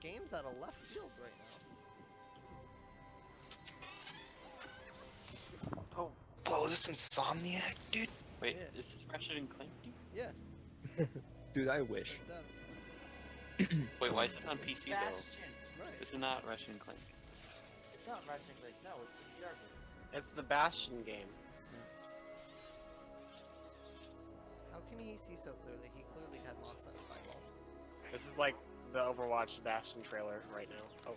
Game's out of left field right now. Oh, whoa, is this Insomniac, dude? Wait, Yeah. is this Ratchet and Clank? Yeah. Dude, I wish. It does. Wait, why is this on PC though? Bastion. Right. This is not Ratchet and Clank. It's not Ratchet and Clank. No, it's a VR game. It's the Bastion game. How can he see so clearly? He clearly had moss on his eyeball. This is like the Overwatch Bastion trailer right now. Oh.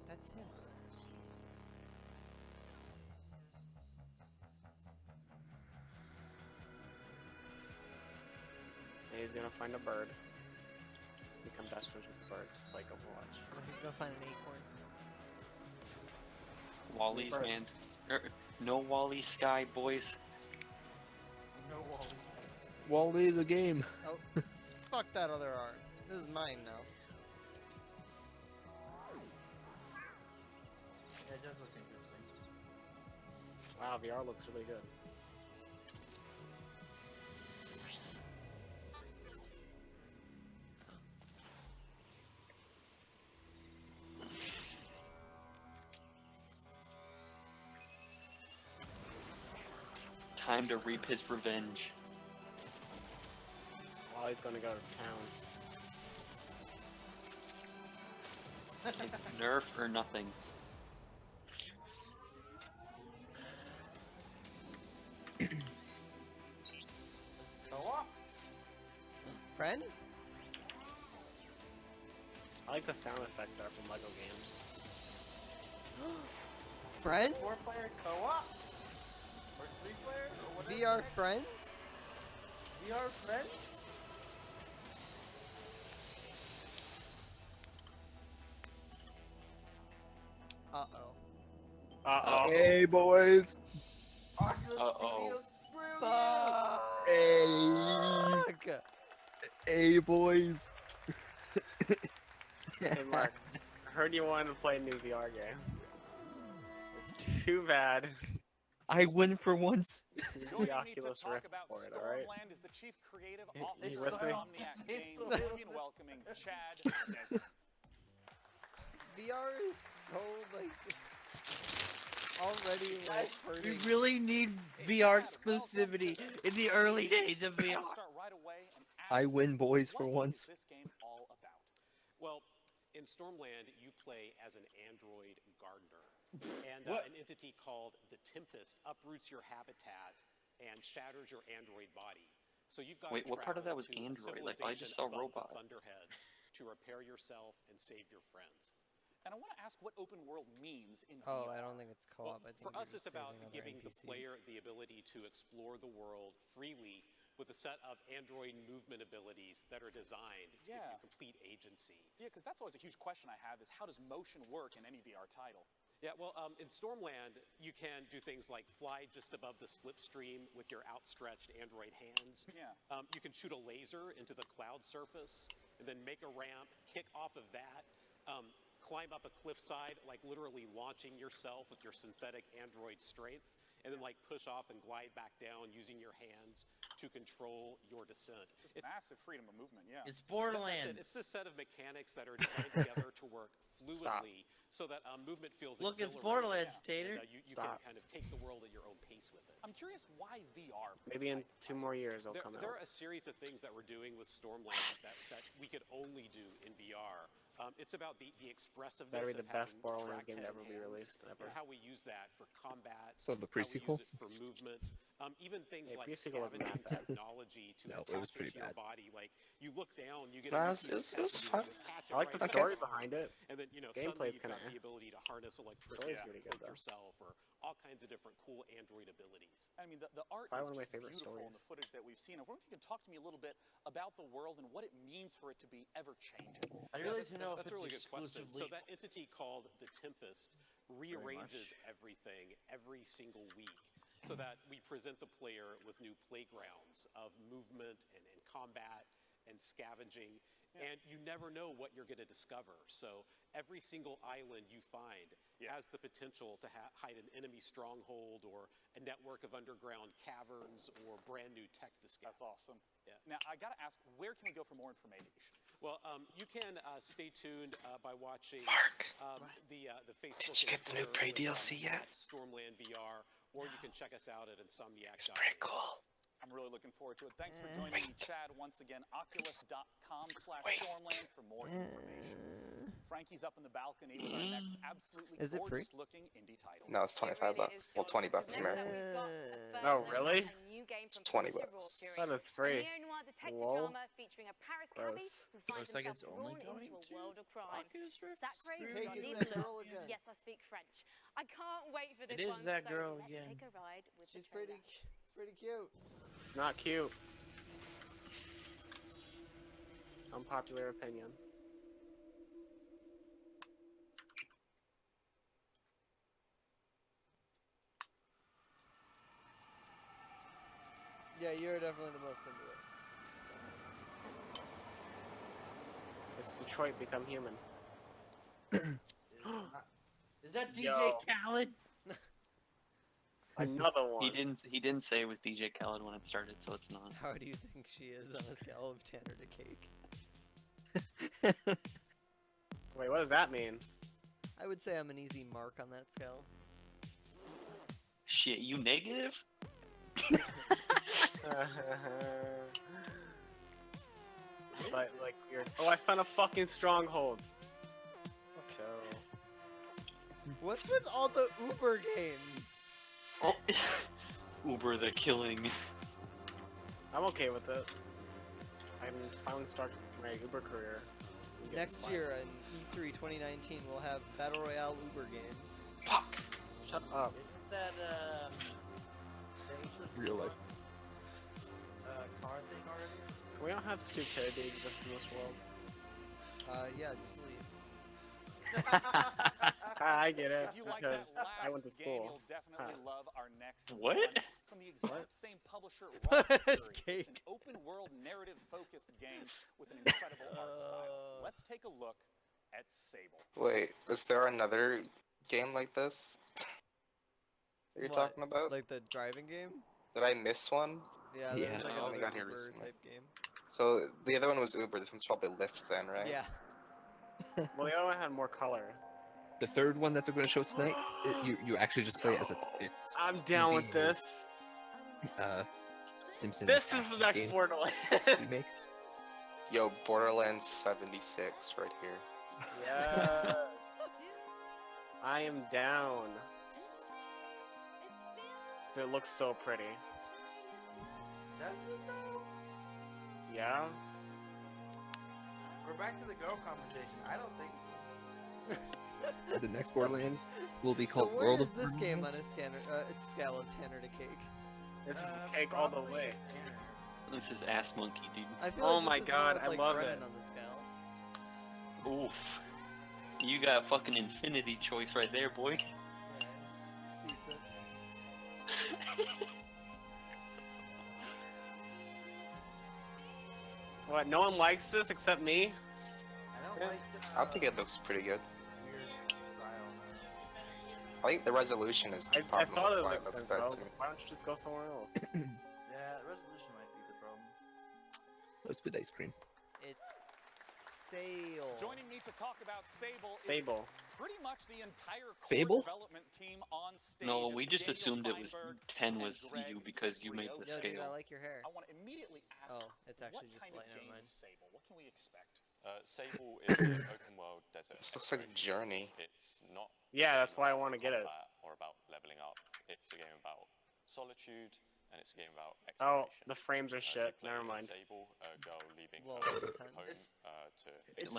That's him. And he's gonna find a bird. Become best friends with the bird, just like Overwatch. Oh, he's gonna find an acorn. Wally's Bird. man. No Wally Sky, boys. No walls. Wally the game. Oh, fuck that other arm. This is mine now. Yeah, it does look interesting. Wow, VR looks really good. Time to reap his revenge. Wally's gonna go to town. It's Nerf or nothing. Co-op? Friend? I like the sound effects that are from LEGO games. Friends? 4-player co-op? Or 3-player? Or whatever? VR friends? VR friends? Uh-oh. Uh-oh. Hey, boys. Oculus Uh-oh. Studios, screw you! Fuck! Hey, boys. Hey Mark, I heard you wanted to play a new VR game. It's too bad. I win for once. Use Joining the me to Oculus talk Rift about for it, alright? Stormland is the chief creative You officer with of me? Insomniac It's Games, so- joining and welcoming Chad Desert. VR is so, like, already, like, Guys, hurting. we really need VR exclusivity in the early days of VR. Start right away and I ask, win, boys, for what once. is this game all about? Well, in Stormland, you play as an android gardener. And What? an entity called the Tempest uproots your habitat and shatters your android body. So you've got Wait, to what part of that travel was to a android? Like, I just civilization saw above the robot. Thunderheads to repair yourself and save your friends. And I want to ask what open world means in Oh, VR. I don't think it's co-op. Well, I think for you're us, just it's about saving other giving the NPCs. player the ability to explore the world freely with a set of android movement abilities that are designed to give Yeah. you complete agency. Yeah, because that's always a huge question I have is how does motion work in any VR title? Yeah, well, in Stormland, you can do things like fly just above the slipstream with your outstretched android hands. Yeah. You can shoot a laser into the cloud surface and then make a ramp, kick off of that, climb up a cliffside, like literally launching yourself with your synthetic android strength, and then like push off and glide back down using your hands to control your descent. Just massive freedom of movement, yeah. It's That's it. Borderlands. It's this set of mechanics that are designed together to work fluidly so that movement feels Look, it's exhilarating. Borderlands, And, Tater. you can Stop. kind of take the world at your own pace with it. I'm curious why VR for Maybe this in type of 2 more years they'll There, come there out. are a series of things that we're doing with Stormland that we could only do in VR. It's about the expressiveness That'll be of the best having Borderlands trackpad game to ever be hands released, ever. and how we use that for combat. So the how we pre-sequel? use it for movement. Even things Yeah, like pre-sequel wasn't scavenging that bad. technology to No, it attach was pretty to your bad. body. Like you look down, you get Nah, a it's- nuclear it's test, fun. and you catch it I like right the back story up. behind it. And then, suddenly Gameplay's you've kinda got the ability to harness electricity, Story's pretty good, hurt though. yourself, or all kinds of different cool android abilities. I mean, the art Probably is one of my just favorite beautiful in stories. the footage that we've seen. I wonder if you can talk to me a little bit about the world and what it means for it to be ever-changing. I'd Yeah, really like that's- to know if that's a it's really good question. exclusively. So that entity called the Tempest rearranges much. everything every single week so that we present the player with new playgrounds of movement and combat and scavenging. and you never know what you're going to discover. So every single island you find has the potential to hide an enemy stronghold or a network of underground caverns or brand new tech discovery. That's awesome. Yeah. Now, I got to ask, where can we go for more information? Well, you can stay tuned by watching the Facebook. Did you get the new Prey DLC yet? Stormland VR, or you can check us out at Insomniac. It's pretty cool. I'm really looking forward to it. Thanks for joining me, Chad, once again. Oculus.com/Stormland for more information. Frankie's up in the balcony with our next absolutely gorgeous-looking indie title. No, it's $25. Well, $20 American. No, really? It's $20. That is free. Whoa. Featuring a Paris cabbie Gross. who finds Looks like himself it's only drawn going into a to world of crime. Sacre Take it, Rodrigo. that girl again. Yes, I speak French. I can't wait for this It is one. that so girl let's again. Take a ride with She's the trailer. pretty cute. Not cute. Unpopular opinion. Yeah, you're definitely the most into it. It's Detroit Become Human. Is that DJ Yo. Khaled? Another one. He didn't say it was DJ Khaled when it started, so it's not. How do you think she is on a scale of Tanner to Cake? Wait, what does that mean? I would say I'm an easy mark on that scale. Shit, you negative? like weird. Oh, I found a fucking stronghold. Let's go. What's with all the Uber games? Oh. Uber the killing. I'm okay with it. I'm finally starting my Uber career. Next year in E3 2019, we'll have Battle Royale Uber games. Fuck! Shut up. Isn't that the Atrix Real life. car thing already? We don't have stupidity exist in this world. Yeah, just leave. I get it, If you like that because last I went to game, school. you'll definitely love our next What? one. It's from the exact same publisher, Rock Fury. It's an open-world, narrative-focused game with an incredible art style. Let's take a look at Sable. Wait, is there another game like this that you're What? talking about? Like the driving game? Did I miss one? Yeah, Yeah. there's like I only another got here Uber recently. type game. So the other one was Uber. This one's probably Lyft then, right? Yeah. Well, the other one had more color. The third one that they're going to show tonight, you actually just play as it's I'm down with the, this. Simpsons. This is the next game Borderlands. remake. Yo, Borderlands 76 right here. Yeah. I am down. It looks so pretty. Does it though? Yeah. We're back to the girl conversation. I don't think so. The next Borderlands will be So called where World is of this game on Borderlands. its scale of Tanner to Cake? This is cake all the Probably way. Tanner. This is ass monkey, dude. I feel Oh like my this is God, more I like love Brennan it. on the scale. Oof. You got fucking infinity choice right there, boy. Decent. What? No one likes this except me? I don't like the I think it looks pretty good. weird style. I think the resolution is the I problem. saw with those why it looks expensive. bad I was too. like, why don't you just go somewhere else? Yeah, the resolution might be the problem. That's good ice cream. It's Sale. Joining me to talk about Sable, Sable. is pretty much the entire core Fable? development team on stage. No, It's we just Daniel assumed it was Feinberg 10 and was Greg you because you made the Yo, dude, I scale. like your hair. I want to immediately ask, Oh, it's actually what just kind light. of Never game mind. is Sable? What can we expect? Sable is an open world desert. This looks like a journey. It's not Yeah, that's why I want to get it. combat or about leveling up. It's a game about solitude and it's a game about Oh, exploration. the frames are You shit. play Never as mind. Sable, a girl leaving Lol, her it's home ten.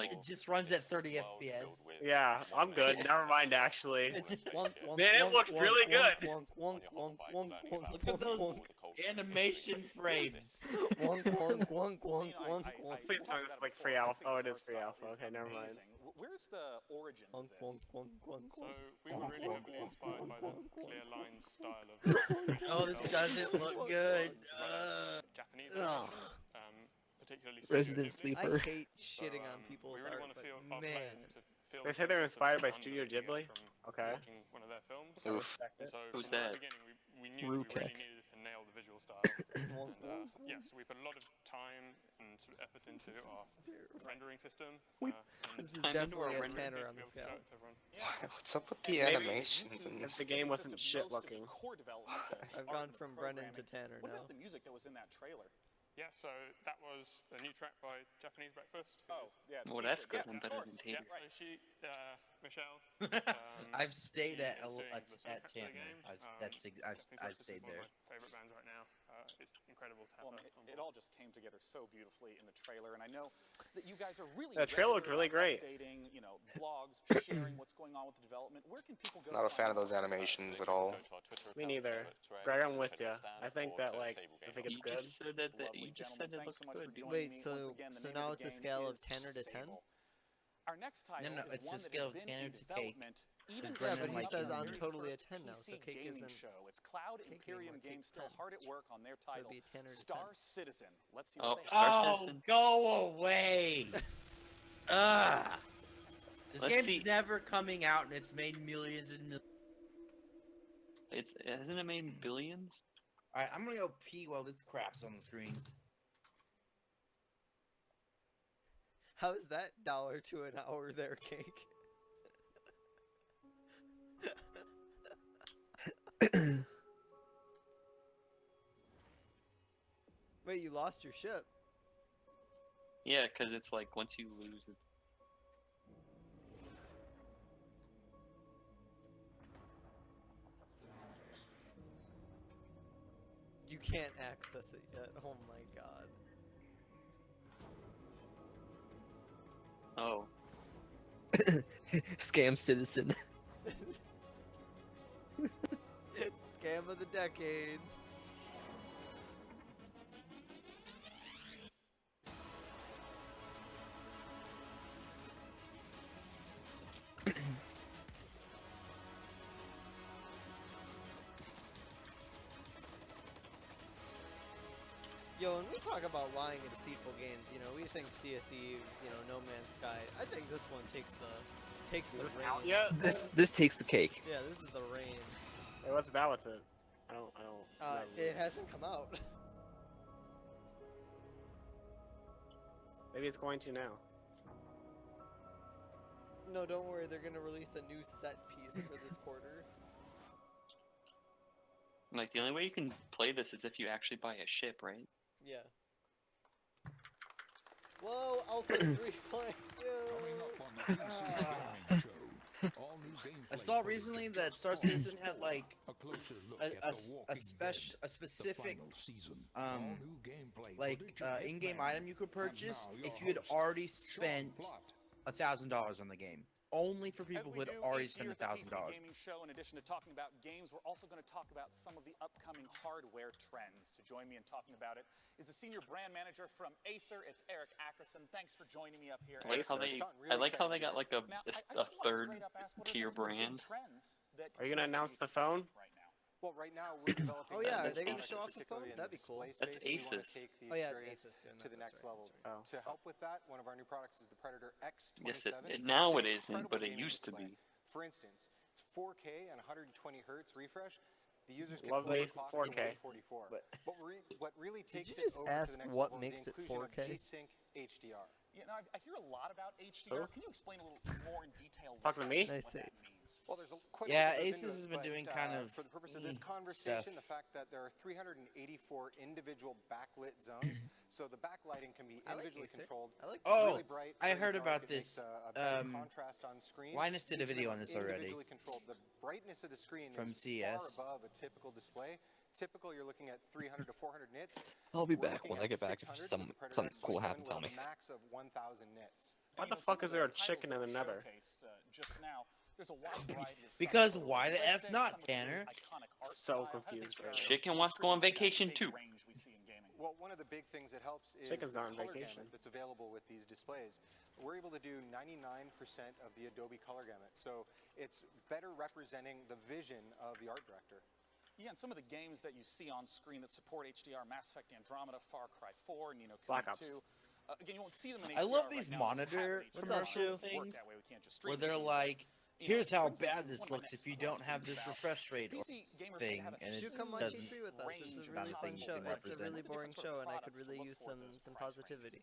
to It just runs at 30 FPS. Yeah, I'm good. Never mind, actually. It's wonk, wonk, Man, it wonk, looked wonk, really wonk, good. Wonk, wonk, wonk, wonk, wonk, Look at those wonk, animation frames. wonk, wonk, wonk, wonk, wonk, wonk. Please tell me this is like free alpha. Oh, it is free alpha. Okay, never mind. Amazing. Where's the origins Wonk, of this? wonk, wonk, wonk, So wonk. we were really heavily inspired by the clear line style of Oh, this doesn't look good. Japanese Ugh. um, particularly Resident Studio Sleeper. I hate shitting on people's we really art, want to but feel our man. players to feel They the say they're sense of inspired by wonder Studio that you get Ghibli. from Okay. watching one of their films. Oof. And so Who's from the that? very beginning, we knew we Rukek. really needed to nail the visual style. And yeah, so we put a lot of time and sort of effort into our rendering system. This is I'm into our definitely a rendering Tanner on to be the able to scale. show it to everyone. What's up with the Maybe animations in If this? the game wasn't shit looking. Core development, the I've art gone and the from Brennan to programming. Tanner What now. about the music that was in that trailer? Yeah, so that was a new track by Japanese Breakfast. Oh, yeah. Well, t-shirt. that's good. Yeah, I'm of better course. than Yeah, Tater. so she, Michelle. I've stayed she at is doing the at soundtrack to the Tanner. game. I've Captain I've Crisis stayed is one there. of my favorite bands right now. It's incredible to have Well, her on it board. all just came together so beautifully in the trailer, and I know that you guys are really The trailer looked regular really at great. updating, blogs, sharing what's going on with the development. Where can people go? Not a to fan of find those more? animations at all. Me neither. Greg, I'm with you. I think that like if it gets You good, just said that. Lovely You just gentlemen, said it thanks so looked much for good. joining Wait, me. so Once again, the so name now of it's the a game scale of is 10 to 10? Sable. Our next title no, is it's a one that scale has of been 10 in to cake. development even With for Yeah, Brennan but he like says the I'm very totally a first 10 now, so PC cake gaming isn't. show. It's Cloud Cake Imperium anymore, Games cake's still 10. hard at work on their So it'd title, be 10 or 10. Star Citizen. Let's see Oh, what they Star Oh, Citizen. go away! Ugh. This Let's game's see. never coming out, and it's made millions and millions. Hasn't it made billions? All right, I'm gonna go pee while this crap's on the screen. How's that $1 to an hour there, cake? Wait, you lost your ship. Yeah, because it's like once you lose it. You can't access it yet. Oh my god. Oh. Scam citizen. Scam of the decade. Yo, when we talk about lying in deceitful games, we think Sea of Thieves, No Man's Sky. I think this one takes the is this reins. out yet? This takes the cake. Yeah, this is the reins. Hey, what's bad with it? I don't. It hasn't come out. Maybe it's going to now. No, don't worry. They're gonna release a new set piece for this quarter. Like the only way you can play this is if you actually buy a ship, right? Yeah. Whoa, Alpha 3.2. I saw recently that Star Citizen had like a specific in-game item you could purchase if you had already spent $1,000 on the game. Only for people who had already spent $1,000. Gaming show, in addition to talking about games, we're also going to talk about some of the upcoming hardware trends. To join me in talking about it is the senior brand manager from Acer. It's Eric Ackerson. Thanks for joining me up here. I like how they got like a third tier brand. Are you gonna announce the phone? Well, right now we're developing. Oh yeah, are That's they gonna Asus. show off the phone? That'd be cool. That's Asus. Oh yeah, it's Asus doing to the that, next that's level. right. To help with that, one of our new products is the Predator X27. Yes, now it It's isn't, an but it incredible used to gaming be. display. For instance, it's 4K and 120 hertz refresh. The users can Lovely overclock 4K. to 44. What really takes you it just over ask to the next what level makes is it the inclusion 4K? of G-Sync HDR. I hear a lot about HDR. Can you explain a little more in detail Talking to me? what Nice that save. means? Well, there's quite Yeah, a bit that goes Asus into has it, been but, doing kind of for the purpose of this conversation, the fact that there are 384 individual backlit zones, so the backlighting can be I like individually Acer. controlled. I like really Oh, bright, I very heard dark. about It makes this. a better contrast on screen. Linus did a Each of video them on this already. individually controlled. The brightness of the screen From is CES. far above a typical display. Typical, you're looking at 300 to 400 nits. I'll be We're back looking when I at get back if 600 with something the Predator cool X27 happens. Tell with me. a max of 1,000 nits. Why the fuck is there a chicken in the nether? Just now, there's a wide variety of Because sizes. why the F Breadsticks, not, some of the really Tanner? iconic art So style. How does confused it right now. Chicken wants to go on vacation too. range we see in gaming? Well, one of the big things that helps is Chicken's the not on color vacation. gamut that's available with these displays. We're able to do 99% of the Adobe color gamut, so it's better representing the vision of the art director. Yeah, and some of the games that you see on screen that support HDR, Mass Effect Andromeda, Far Cry 4, Ni no Black Kuni Ops. 2. Again, you won't see them in I HDR love right these now. monitor What's commercial work things that way. We can't just where stream they're it. like, You know, here's how brings me to bad one this of my looks next if you don't have this questions refresh rate PC gamers thing, should have a and it Should come watch doesn't. E3 with us. It's a range really of fun thing show. can It's a really represent. boring show, and I could products to really look use for some at those some price positivity.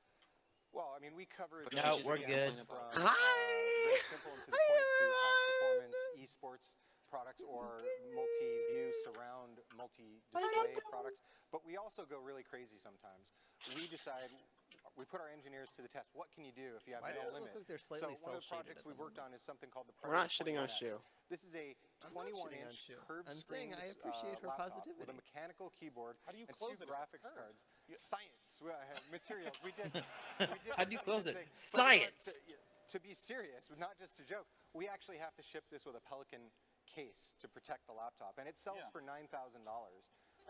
Well, I mean, we cover But the no, we're good. from very simple and to the point to high performance esports products or multi-view surround multi-display products. But we also go really crazy sometimes. We decide, we put our engineers to the test. What can you do if you have Why no does it limit? look like they're So slightly one of the cel-shaded projects at we've the worked on is something called the We're not Predator shitting on 21X. Shu. This is a I'm not shitting on 21-inch Shu. curved I'm saying I appreciate her laptop positivity. with a mechanical keyboard How do you and close two it if it's graphics curved? cards. Science, materials. We did. How do you close it? thing. But, Science! To be serious, not just a joke, we actually have to ship this with a Pelican case to protect the laptop, and it sells for $9,000.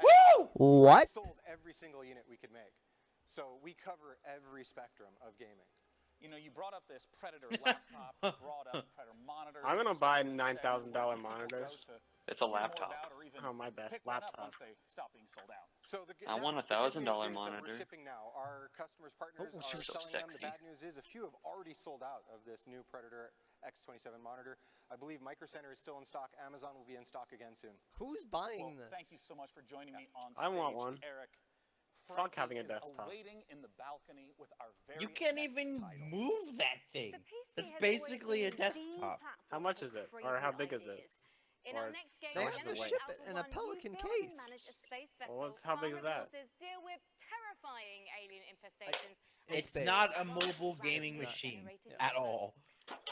Woo! What? We sold every single unit we could make. So we cover every spectrum of gaming. You know, you brought up this Predator laptop, you brought up Predator monitors. I'm gonna you buy said that $9,000 people monitors. go to It's a hear more laptop. about or even Oh, my bad. pick one up Laptop. once they stop being sold out. So the, I want a that's the good $1,000 news is that monitor. We're shipping now. Our customers, partners Oh, are so selling sexy. them. The bad news is a few have already sold out of this new Predator X27 monitor. I believe Micro Center is still in stock. Amazon will be in stock again soon. Who's buying Well, this? thank you so much for joining me on I stage, want one. Eric. Fuck having a Frankie is desktop. awaiting in the balcony with our very You can't next even title. move that thing. The PC That's has basically a always been the desktop. platform How much for is it? crazy Or how big is it? ideas. In Or our next game, They how have much to is it ship weigh? it in a Pelican build case. and manage a space Well, vessel. how big is that? Resources deal with terrifying alien infestations. It's big. not a mobile gaming It's not. machine Generated at universe. all.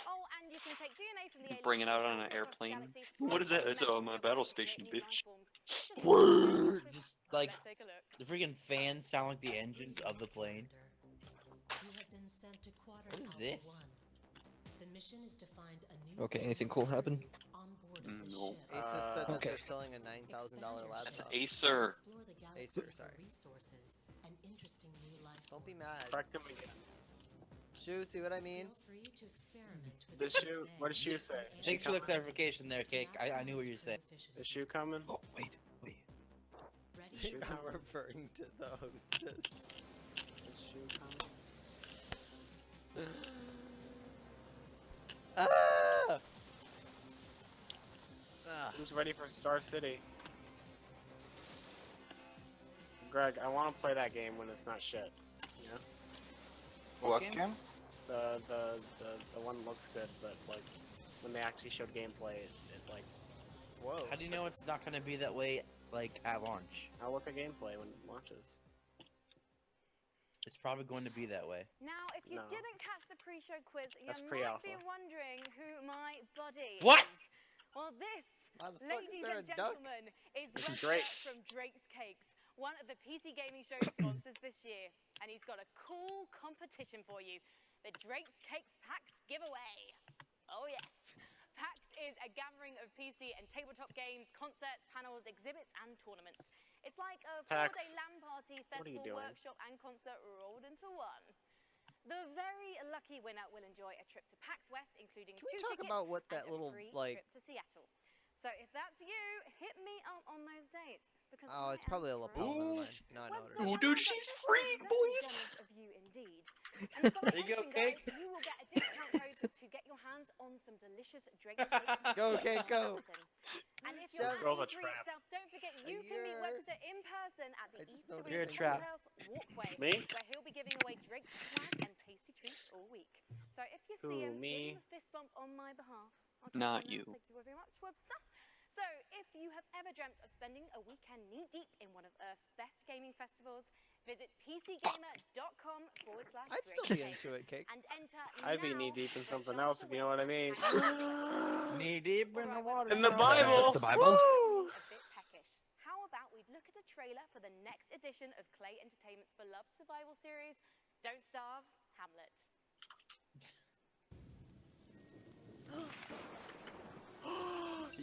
Oh, and you can take DNA from the alien Bring it out on an across airplane. galaxies, What is that? splice It's them my and battle create station, new bitch. life forms. Word! Just like Let's take a look. the freaking fans sound like the engines of the plane. You have been sent to Quadrant What is Alpha this? 1. The mission is to find a new Okay, anything cool happen? on board of the No. ship. Asus said that Okay. they're selling a $9,000 That's an laptop. Acer. Explore the galaxy Acer, for sorry. resources and interesting new life Don't be forms. mad. Correct him again. Shu, see what I mean? Feel free to experiment with Does the Shu, DNA what does Shu say? and Thanks for the AI clarification there, Cake. I knew what you were saying. Is Shu coming? Oh, wait. Ready? I'm referring to the hostess. Is Shu coming? Ah! Ah. Who's ready for Star City? Greg, I want to play that game when it's not shit. You know? What game? The one looks good, but like when they actually showed gameplay, it like. Whoa. How do you know it's not going to be that way, like, at launch? I'll look at gameplay when it launches. It's probably going to be that way. Now, if you No. didn't catch the pre-show quiz, you That's might be pre-alpha. wondering who my buddy What? is. Well, this, Why the fuck is ladies there and a duck? gentlemen, is This is Red great. Shirt from Drake's Cakes, one of the PC Gaming Show sponsors this year. And he's got a cool competition for you, the Drake's Cakes PAX giveaway. Oh yes. PAX is a gathering of PC and tabletop games, concerts, panels, exhibits, and tournaments. It's like a PAX, four-day LAN party, what are you festival, doing? workshop, and concert rolled into one. The very lucky winner will enjoy a trip to PAX West, including Can we 2 talk tickets about what and that a little, free like- trip to Seattle. So if that's you, hit me up on those dates. Because Oh, I it's am probably a lapel. thrilled. Never mind. No, I know what it Ooh, is. dude, she's free, Very boys. generous of you indeed. And for There you go, mention, Cake. guys, you will get a discount code to get your hands on some delicious Drake's Cakes. Go, Cake, go. And if you're Chef. at Girl's a E3 trap. itself, don't forget you can meet You're- Webster in person at the I just E3 noticed You're a that. trap. House walkway, Me? where he'll be giving away Drake's swag and tasty treats all week. So if you see Who, him, me? give him a fist bump on my behalf. I'll Not drop him a you. note. Thank you very much, Webster. So, if you have ever dreamt of spending a weekend knee-deep in one of Earth's best gaming festivals, visit pcgamer.com/. I'd still be into it, Cake. And enter I'd be now knee deep in for a something chance else to if you know what I mean. Knee deep in the water. In the bro. Bible. The Bible? Woo! a bit peckish. How about we look at a trailer for the next edition of Clay Entertainment's beloved survival series, Don't Starve, Hamlet.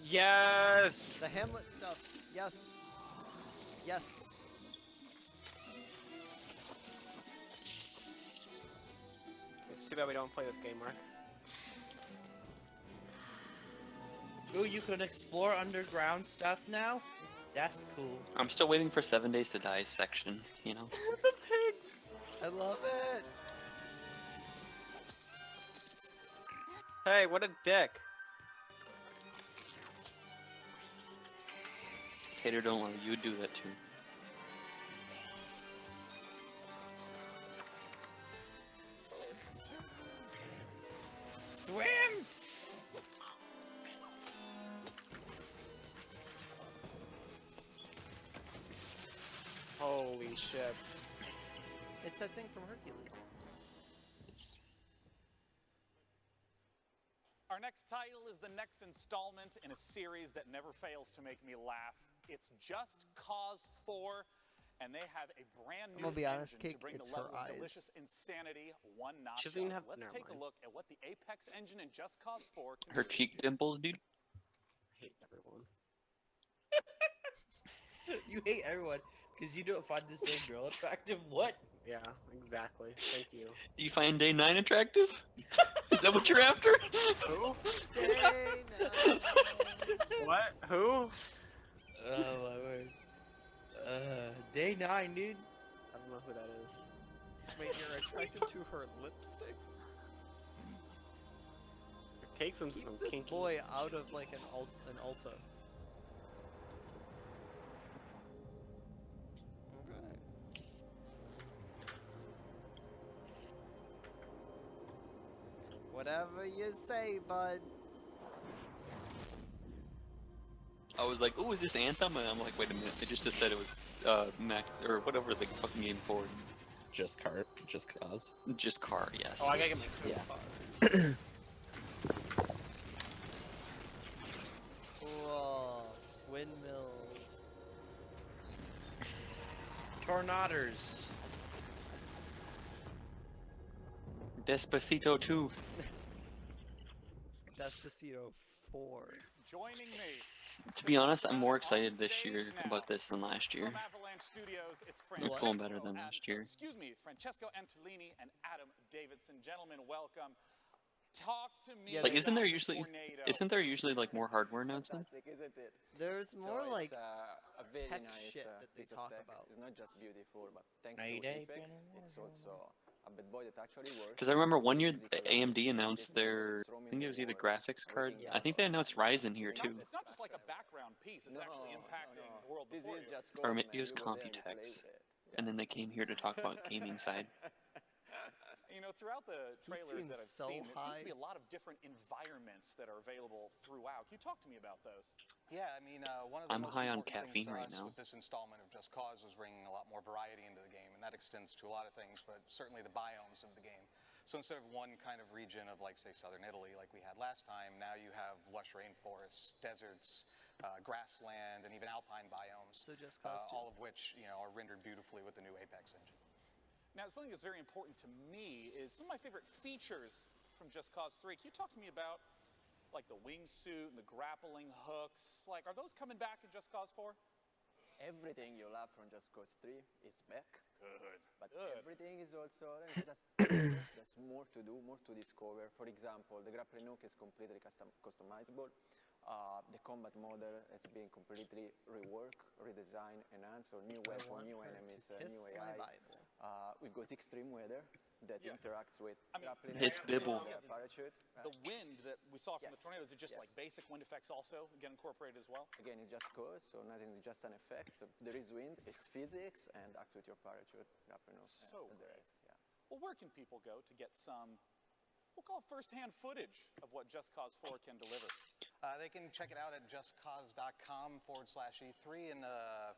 Yes. The Hamlet stuff. Yes. Yes. It's too bad we don't play this game, Mark. Ooh, you can explore underground stuff now? That's cool. I'm still waiting for 7 Days to Die section, you know? The pigs! I love it! Hey, what a dick. Tater, don't let you do that too. Swim! Holy shit. It's that thing from Hercules. Our next title is the next installment in a series that never fails to make me laugh. It's Just Cause 4, and they have a brand new I'm gonna be honest, engine Cake, to bring it's the level her of eyes. delicious insanity one notch She doesn't even up. have- Let's never take a mind. look at what the Apex engine in Just Cause 4 can Her do. cheek dimples, dude. I hate everyone. You hate everyone because you don't find this same girl attractive. What? Yeah, exactly. Thank you. Do you find Day 9 attractive? Is that what you're after? Who? Day 9. What? Who? Oh my word. Day 9, dude. I don't know who that is. Wait, you're attracted to her lipstick? Cake's into Keep some this kinky. boy out of like an Ulta. Okay. Whatever you say, bud. I was like, oh, is this Anthem? And I'm like, wait a minute, they just said it was Max, or whatever the fucking game for. Just cause. Just car, yes. Oh, I gotta get my Yeah. Cool. Windmills. Tornadoes. Despacito 2. Despacito 4. Joining me To be honest, I'm more excited this year about this than last year. from Avalanche Studios, it's It's going better than last year. Excuse me, Francesco Antolini and Adam Davidson. Gentlemen, welcome. Talk to me. Yeah, Like, they- isn't there Tornado. usually like more hardware announcements? Isn't it? There's more so like it's, a very tech nice shit that they piece of talk tech. about. It's not just beautiful, but thanks Night to day, Apex, piano, it's also a bad boy that actually works. Because I remember It's one year physical AMD and announced their, it's I roaming think it the was either world. graphics cards. I think they announced Ryzen here It's too. not just like a background piece, it's actually impacting the world This before is you. just Or cause, maybe man. it was You go there and you play Computex. with it. And then they came here to talk about gaming side. You know, throughout the He trailers seems that I've so seen, it seems high. to be a lot of different environments that are available throughout. Can you talk to me about those? Yeah, I mean, one of the I'm most high on important caffeine things to right us now. with this installment of Just Cause was bringing a lot more variety into the game, and that extends to a lot of things, but certainly the biomes of the game. So instead of one kind of region of, like, say, southern Italy, like we had last time, now you have lush rainforests, deserts, grassland, and even alpine biomes. So Just Cause 2. all of which, you know, are rendered beautifully with the new Apex engine. Now, something that's very important to me is some of my favorite features from Just Cause 3. Can you talk to me about, like, the wingsuit and the grappling hooks? Like, are those coming back in Just Cause 4? Everything you love from Just Cause 3 is back. Good. But Good. everything is also just there's more to do, more to discover. For example, the grappling hook is completely customizable. The combat model has been completely reworked, redesigned, enhanced, or new weapon, new enemies, new AI. We've got extreme weather that interacts with grappling It's hook, Bibble. parachute. The wind that we saw from the Yes. tornadoes, is it just like basic wind effects also get incorporated as well? Again, it just goes, so nothing, just an effect. So if there is wind, it's physics and acts with your parachute, grappling hook, So and the rest. Yeah. Well, where can people go to get some, we'll call it first-hand footage of what Just Cause 4 can deliver? They can check it out at justcause.com/E3 and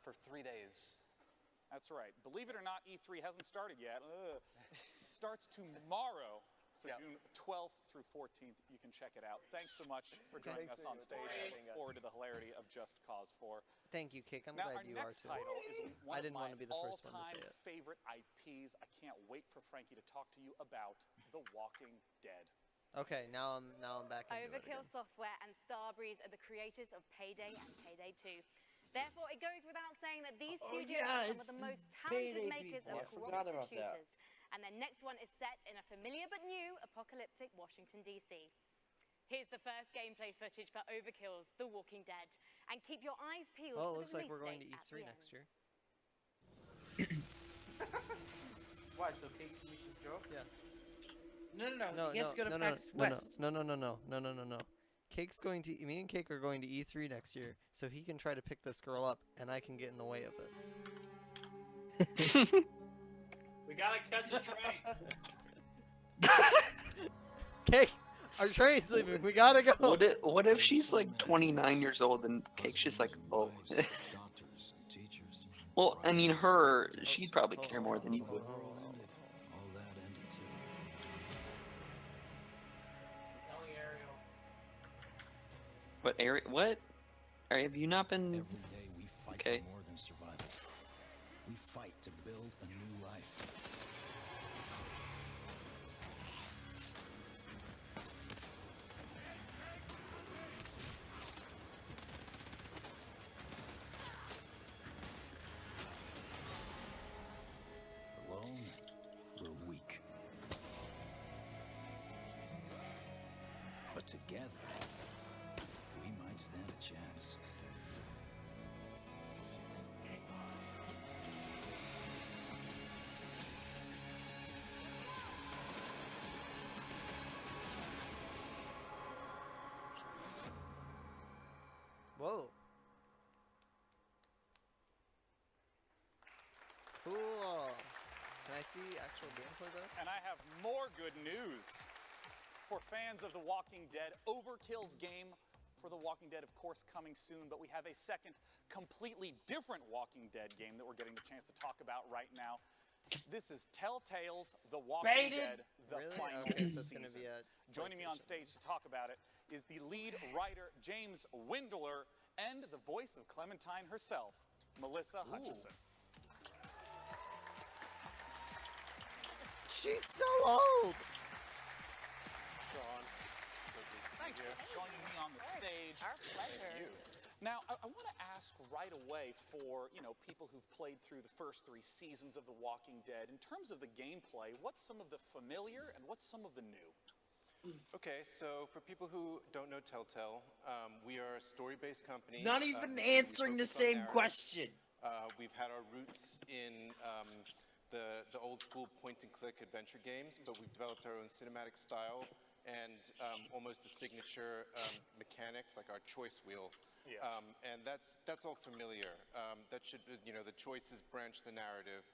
for 3 days. That's right. Believe it or not, E3 hasn't started yet. Starts tomorrow. So June 12th through 14th, you can check it out. Thanks so much for joining us on stage. I look forward to the hilarity of Just Cause 4. Thank you, Cake. I'm Now, glad our you are next too. title is one I of didn't my want to be the first one to say all-time it. favorite IPs. I can't wait for Frankie to talk to you about The Walking Dead. Okay, now I'm back into it Overkill again. Software and Starbreeze are the creators of Payday and Payday 2. Therefore, it goes without saying that these studios are some of the most talented Payday makers people. of I forgot cooperative about that. shooters. And their next one is set in a familiar but new apocalyptic Washington, D.C. Here's the first gameplay footage for Overkill's The Walking Dead. and keep your eyes peeled Well, it for looks the like we're going release to date at the E3 end. next year. Why? So Cake can make this joke? Yeah. No. He has to go to PAX West. No. Cake's going to. Me and Cake are going to E3 next year, so he can try to pick this girl up, and I can get in the way of it. We gotta catch a train. Cake, our train's leaving. We gotta go. What if she's like 29 years old and Cake's just like, oh. Well, I mean, she'd probably care more than you would. But Ariel, what? Have you not been? Every day we fight Okay. for more than survival. We fight to build a new life. Alone, we're weak. But together, we might stand a chance. Whoa. Cool. Can I see actual gameplay though? And I have more good news. For fans of The Walking Dead, Overkill's game for The Walking Dead, of course, coming soon, but we have a second, completely different Walking Dead game that we're getting the chance to talk about right now. This is Telltale's The Walking Dead, The Final Okay, so it's Season. gonna be a Joining me on stage to talk about it is the lead writer, James Windler, and the voice of Clementine herself, Melissa Hutchison. She's so old. Thanks for joining me on the stage. Our pleasure. Now, I want to ask right away for, people who've played through the first 3 seasons of The Walking Dead, in terms of the gameplay, what's some of the familiar and what's some of the new? Okay, so for people who don't know Telltale, we are a story-based company. Not even answering the same question. We've had our roots in the old-school point-and-click adventure games, but we've developed our own cinematic style and almost a signature mechanic, like our choice wheel. Yeah. And that's all familiar. That should, the choices branch the narrative.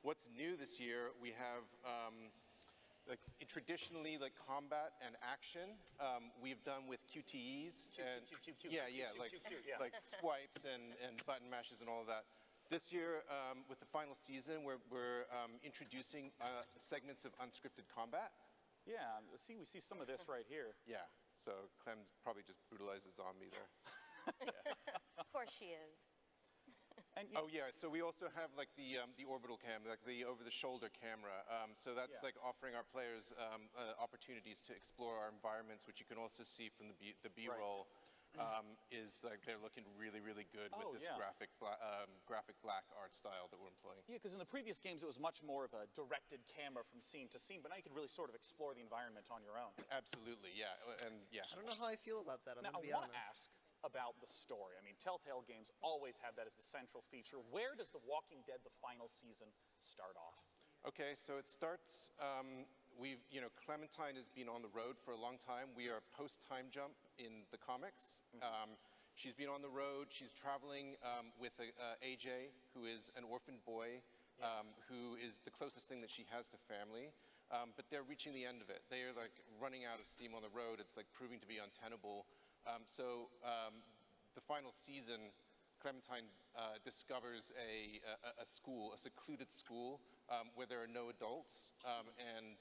What's new this year? We have traditionally combat and action. We've done with QTEs and like swipes and button mashes and all of that. This year, with the final season, we're introducing segments of unscripted combat. Yeah, we see some of this right here. Yeah, so Clem probably just brutalized a zombie there. Of course she is. And oh yeah, so we also have the orbital cam, like the over-the-shoulder camera. So that's offering our players opportunities to explore our environments, which you can also see from the B-roll. Is they're looking really, really good with this graphic black art style that we're employing. Yeah, because in the previous games it was much more of a directed camera from scene to scene, but now you can really sort of explore the environment on your own. Absolutely, yeah, and yeah. I don't know how I feel about that. I'm Now, gonna be I want honest. to ask about the story. I mean, Telltale games always have that as the central feature. Where does The Walking Dead, the final season, start off? Okay, so it starts. Clementine has been on the road for a long time. We are post-time jump in the comics. She's been on the road. She's traveling with AJ, who is an orphaned boy, who is the closest thing that she has to family. But they're reaching the end of it. They are running out of steam on the road. It's proving to be untenable. So the final season, Clementine discovers a school, a secluded school, where there are no adults, and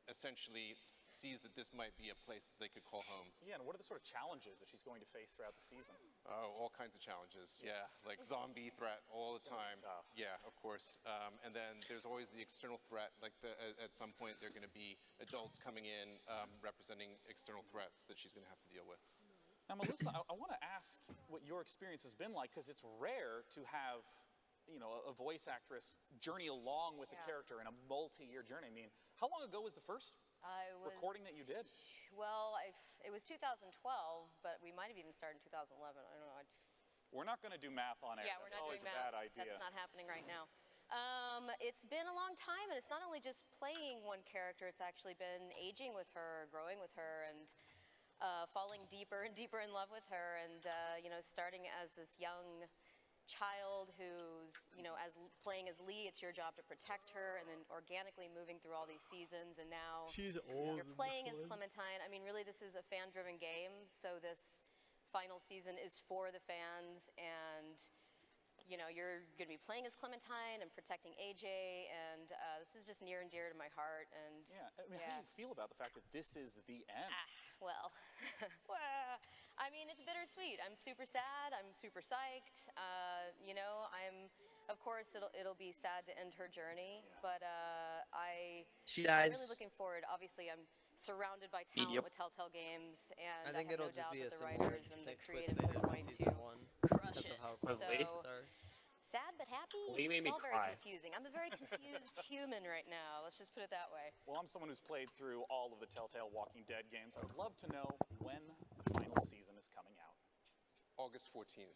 essentially sees that this might be a place that they could call home. Yeah, and what are the sort of challenges that she's going to face throughout the season? Oh, all kinds of challenges, yeah. Like zombie threat all the time. Yeah, of course. And then there's always the external threat, at some point there are going to be adults coming in representing external threats that she's going to have to deal with. Now, Melissa, I want to ask what your experience has been like, because it's rare to have, a voice actress journey along with a character in a multi-year journey. I mean, how long ago was the first recording that you did? Well, it was 2012, but we might have even started in 2011. I don't know. We're not going to do math on air. Yeah, we're That's not always doing a math. bad idea. That's not happening right now. It's been a long time, and it's not only just playing one character, it's actually been aging with her, growing with her, and falling deeper and deeper in love with her, and you know, starting as this young child who's, you know, playing as Lee, it's your job to protect her, and then organically moving through all these seasons, and now She's old you're in playing this as one. Clementine. I mean, really, this is a fan-driven game, so this final season is for the fans, and you know, you're going to be playing as Clementine and protecting AJ, and this is just near and dear to my heart. And yeah, I mean, how do you feel about the fact that this is the end? Well, I mean, it's bittersweet. I'm super sad. I'm super psyched. You know, of course, it'll be sad to end her journey, but I'm really looking forward. Obviously, I'm surrounded by talent with Telltale Games, and I think have it'll no just doubt be a that the similar writers and the twist creatives they are did with going season to 1 crush because it. of how So, close are. sad but happy. Lee made It's me all very cry. confusing. I'm a very confused human right now. Let's just put it that way. Well, I'm someone who's played through all of the Telltale Walking Dead games. I would love to know when the final season is coming out. August 14th.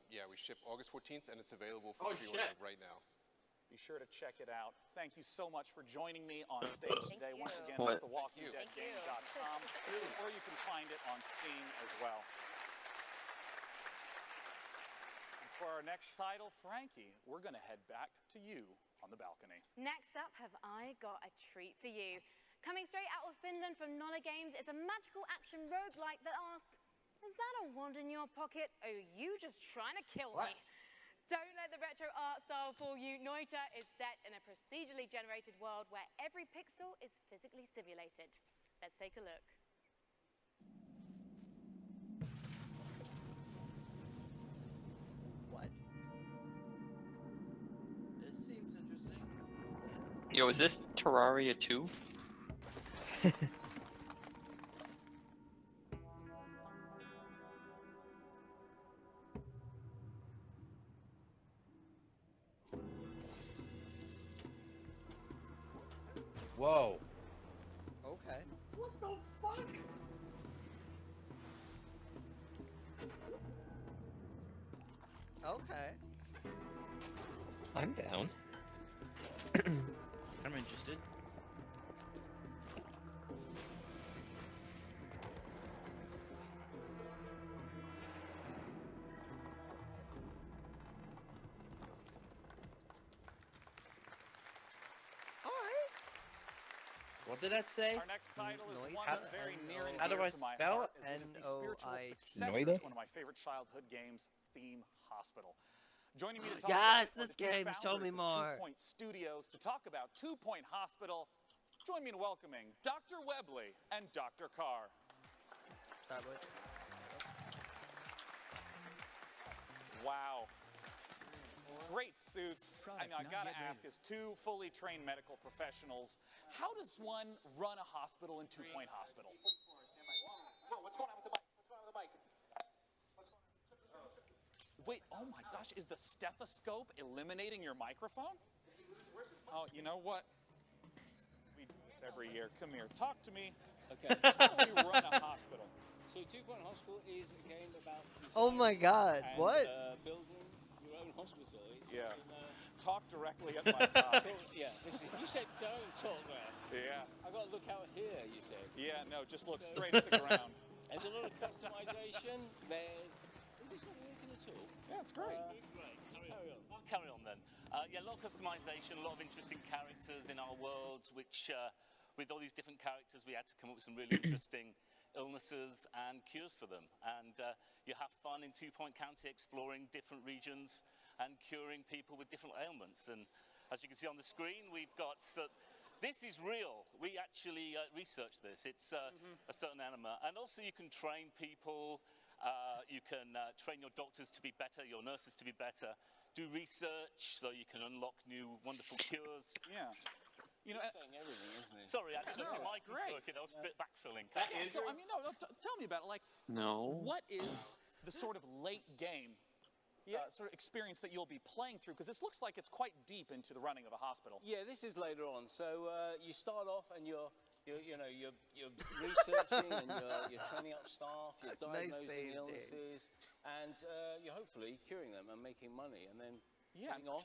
Yeah, we ship August 14th, and it's available for pre-order right now. Be sure to check it out. Thank you so much for joining me on stage today. Once again, What? that's thewalkingdeadgame.com, or you can find it on Steam as well. And for our next title, Frankie, we're going to head back to you on the balcony. Next up, have I got a treat for you. Coming straight out of Finland from Nolla Games, it's a magical action roguelike that asks, is that a wand in your pocket? Or are you just trying to kill me? Don't let the retro art style fool you. Noita is set in a procedurally generated world where every pixel is physically simulated. Let's take a look. What? This seems interesting. Yo, is this Terraria 2? Whoa. Okay. What the fuck? Okay. I'm down. I'm interested. Alright. What did that say? Our next title is Noita, one that's very near and How do dear I to my spell heart, it? as it is the spiritual N-O-I-T. successor Noita? to one of my favorite childhood games, Theme Hospital. Joining me to talk Yes, about this the two game, show me founders of more. 2 Point Studios to talk about 2 Point Hospital. Join me in welcoming Dr. Webley and Dr. Carr. Sorry, boys. Wow. Great suits. I mean, I gotta ask, as two fully trained medical professionals, how does one run a hospital in 2 Point Hospital? What's going on with the mic? What's going on with the mic? Wait, oh my gosh, is the stethoscope eliminating your microphone? Oh, you know what? We do this every year. Come here, talk to me. Okay. How do you run a hospital? So 2 Point Hospital is a game about Oh my God, and, what? Building your own hospital. It's Yeah. in, Talk directly at my top. yeah, listen, you said don't talk there. Yeah. I got to look out here, you said. Yeah, no, just look straight at the ground. There's a lot of customization. Is this not working at all? Yeah, it's great. Great. Carry on. I'll carry on then. Yeah, a lot of customization, a lot of interesting characters in our world, which with all these different characters, we had to come up with some really interesting illnesses and cures for them. And you have fun in 2 Point County exploring different regions and curing people with different ailments. And as you can see on the screen, we've got, this is real. We actually researched this. It's a certain enema. And also you can train people, you can train your doctors to be better, your nurses to be better, do research so you can unlock new wonderful cures. Yeah. You know, saying everything, isn't it? sorry, I don't know if your No, mic it's was great. working. I was a bit backfilling. So, I mean, no, tell me about it. Like, No. what is the sort of late game sort of experience that you'll be playing through? Because this looks like it's quite deep into the running of a hospital. Yeah, this is later on. So you start off and you're you're researching and you're training up staff, you're Nice diagnosing save, Dave. illnesses, and you're hopefully curing them and making money, and then Yeah. heading off.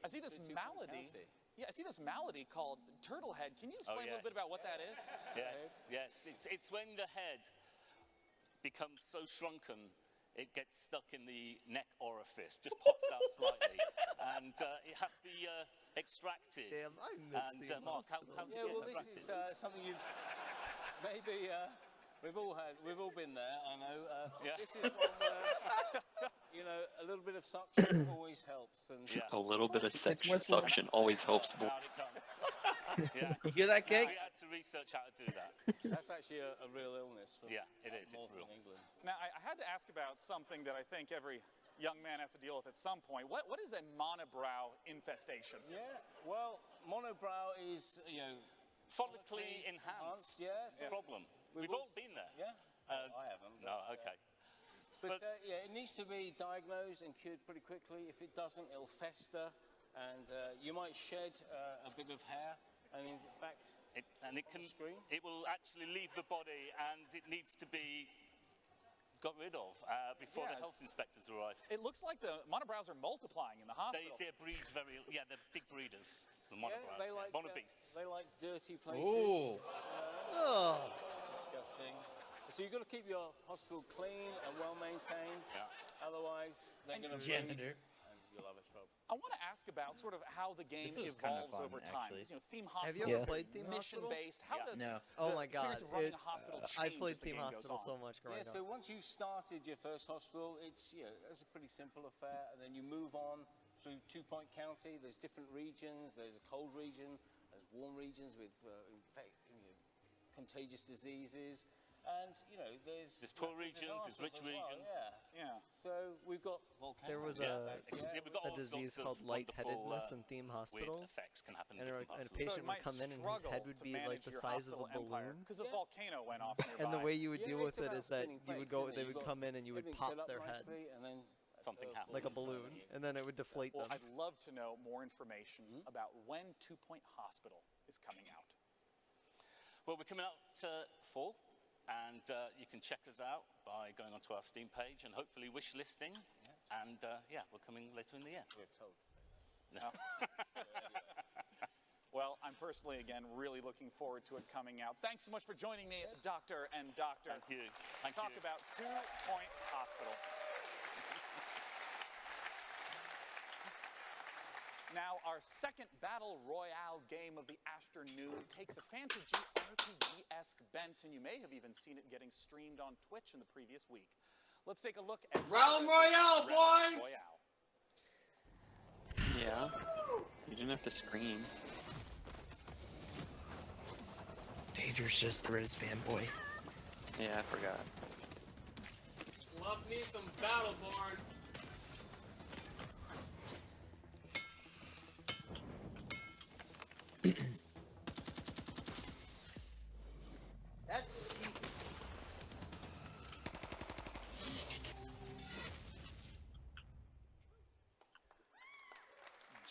I see this to Two-Point malady. County. Yeah, I see this malady called turtlehead. Can you explain a little bit about what that is? Yes. It's when the head becomes so shrunken it gets stuck in the neck orifice, just pops out slightly, and it has to be extracted. Damn, I miss and, Theme Mark, how Hospital. does Yeah, it well, extract this it? is something you've maybe we've all been there. I know. This is one where a little bit of suction always helps. And A little bit of suction always helps. Out it comes. Yeah. You hear that, Cake? We had to research how to do that. That's actually a real illness. From Yeah, it is. It's northern real. England. Now, I had to ask about something that I think every young man has to deal with at some point. What is a monobrow infestation? Yeah, well, monobrow is, follically enhanced. Yes. Problem. We've all been there. Yeah. I haven't. No, okay. But it needs to be diagnosed and cured pretty quickly. If it doesn't, it'll fester, and you might shed a bit of hair. And in fact, it will actually leave the body, and it needs to be got rid of before the health inspectors arrive. It looks like the monobrows are multiplying in the hospital. They breed they're big breeders. The monobrows. they like monobeasts. They like dirty places. Oh. Disgusting. So you've got to keep your hospital clean and well maintained. Yeah. Otherwise, they're going to Janitor. and you'll have a trouble. I want to ask about sort of how the game This was kinda evolves fun, over time. actually. Because, Theme Have Hospital you ever is played Theme Hospital? mission-based. How does No. Oh the my God! experience of running a hospital I change played as the Theme game Hospital goes so on? much growing Yeah, so once you've started your first hospital, it's a pretty simple affair, and then you move on through Two-Point County. There's different regions. There's a cold region. There's warm regions with contagious diseases, and there's poor natural regions, there's disasters rich as well, regions. Yeah. So we've got volcanoes. There was we've got a all disease sorts of called lightheadedness wonderful, in Theme weird Hospital. effects can happen in And different a hospitals. patient would come in and his head would be like the size of a balloon. Because a volcano went off nearby. And the way you would deal it's with it about is that spinning you would plates, go, isn't it? they You've would got come in and you would everything pop set up their head nicely, and then something happens. like a balloon, and then it would deflate Well, them. I'd love to know more information about when Two-Point Hospital is coming out. Well, we're coming out fall, and you can check us out by going onto our Steam page and hopefully wish listing. And we're coming later in the year. We're told to say No. Well, I'm personally, again, really looking forward to it coming out. Thanks so much for joining me, Doctor and Doctor. Thank you. Thank Talk you. about Two-Point Hospital. Now, our second Battle Royale game of the afternoon takes a Fantasy RPG-esque bent, and you may have even seen it getting streamed on Twitch in the previous week. Let's take a look at Realm Royale, Realm boys! Royale. Yeah. You didn't have to scream. Danger's just the Riz fanboy. Yeah, I forgot. Love me some Battleborn. That's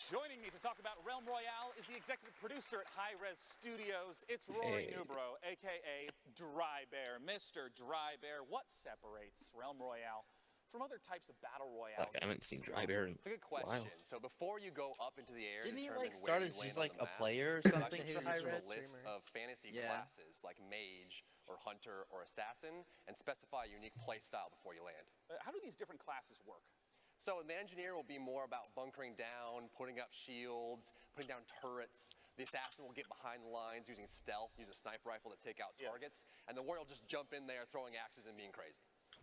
Joining me to talk about Realm Royale is the executive producer at High Res Studios. It's Rory Hey. Newbro, aka Dry Bear. Mr. Dry Bear, what separates Realm Royale from other types of battle royale? Like, I haven't seen Dry Bear in It's a good a while. question. So before you go up into the air, Didn't he determine like where start you as land just on like the a map, player or it's something actually for chooses High from Res a list streamer? of fantasy Yeah. classes like mage or hunter or assassin, and specify a unique play style before you land. How do these different classes work? So the engineer will be more about bunkering down, putting up shields, putting down turrets. The assassin will get behind the lines using stealth, use a sniper rifle to take out targets, and the warrior will just jump in there throwing axes and being crazy.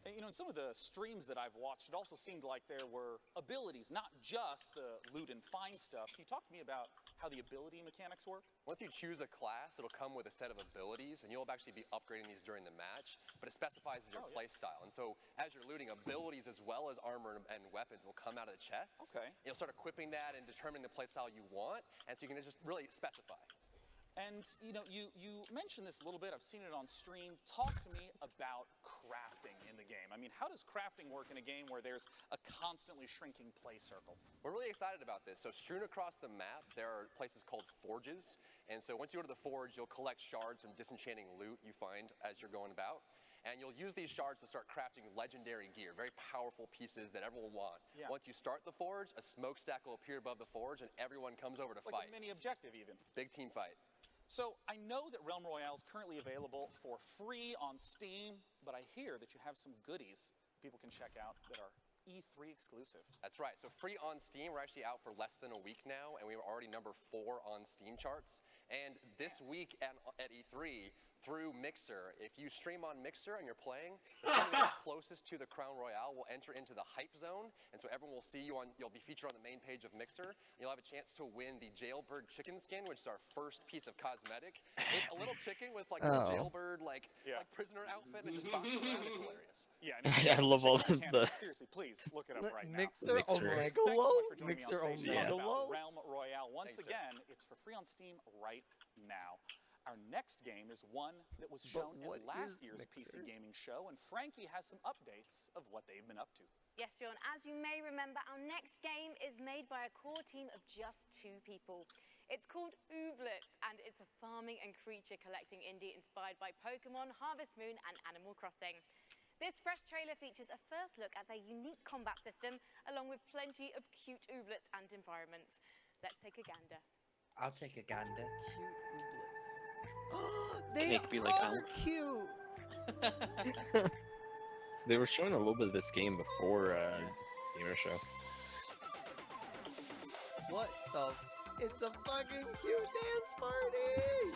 And, in some of the streams that I've watched, it also seemed like there were abilities, not just the loot and find stuff. Can you talk to me about how the ability mechanics work? Once you choose a class, it'll come with a set of abilities, and you'll actually be upgrading these during the match, but it specifies as your play style. And so as you're looting, abilities as well as armor and weapons will come out of the chest. Okay. You'll start equipping that and determining the play style you want, and so you can just really specify. And you know, you mentioned this a little bit. I've seen it on stream. Talk to me about crafting in the game. I mean, how does crafting work in a game where there's a constantly shrinking play circle? We're really excited about this. So strewn across the map, there are places called forges. And so once you go to the forge, you'll collect shards from disenchanting loot you find as you're going about. And you'll use these shards to start crafting legendary gear, very powerful pieces that everyone will want. Yeah. Once you start the forge, a smokestack will appear above the forge and everyone comes over to It's fight. like a mini objective even. Big team fight. So I know that Realm Royale is currently available for free on Steam, but I hear that you have some goodies people can check out that are E3 exclusive. That's right. So free on Steam, we're actually out for less than a week now, and we were already number 4 on Steam charts. And this week at E3, through Mixer, if you stream on Mixer and you're playing, the someone that's closest to the Crown Royale will enter into the hype zone, and so everyone will see you on, you'll be featured on the main page of Mixer, and you'll have a chance to win the Jailbird chicken skin, which is our first piece of cosmetic. It's a little chicken with like a Jailbird, like prisoner outfit, and it just bops around. It's hilarious. Yeah, I love all the seriously, please look it up right now. Mixer Omegalo? Mixer Omegalo? Realm Royale. Once again, it's for free on Steam right now. Our next game is one that was shown at last year's PC Gaming Show, and Frankie has some updates of what they've been up to. Yes, John, as you may remember, our next game is made by a core team of just 2 people. It's called Ooblets, and it's a farming and creature collecting indie inspired by Pokemon, Harvest Moon, and Animal Crossing. This fresh trailer features a first look at their unique combat system, along with plenty of cute Ooblets and environments. Let's take a gander. I'll take a gander. Cute Ooblets. They Make me like are cute. They were showing a little bit of this game before Gamer Show. What the? It's a fucking cute dance party.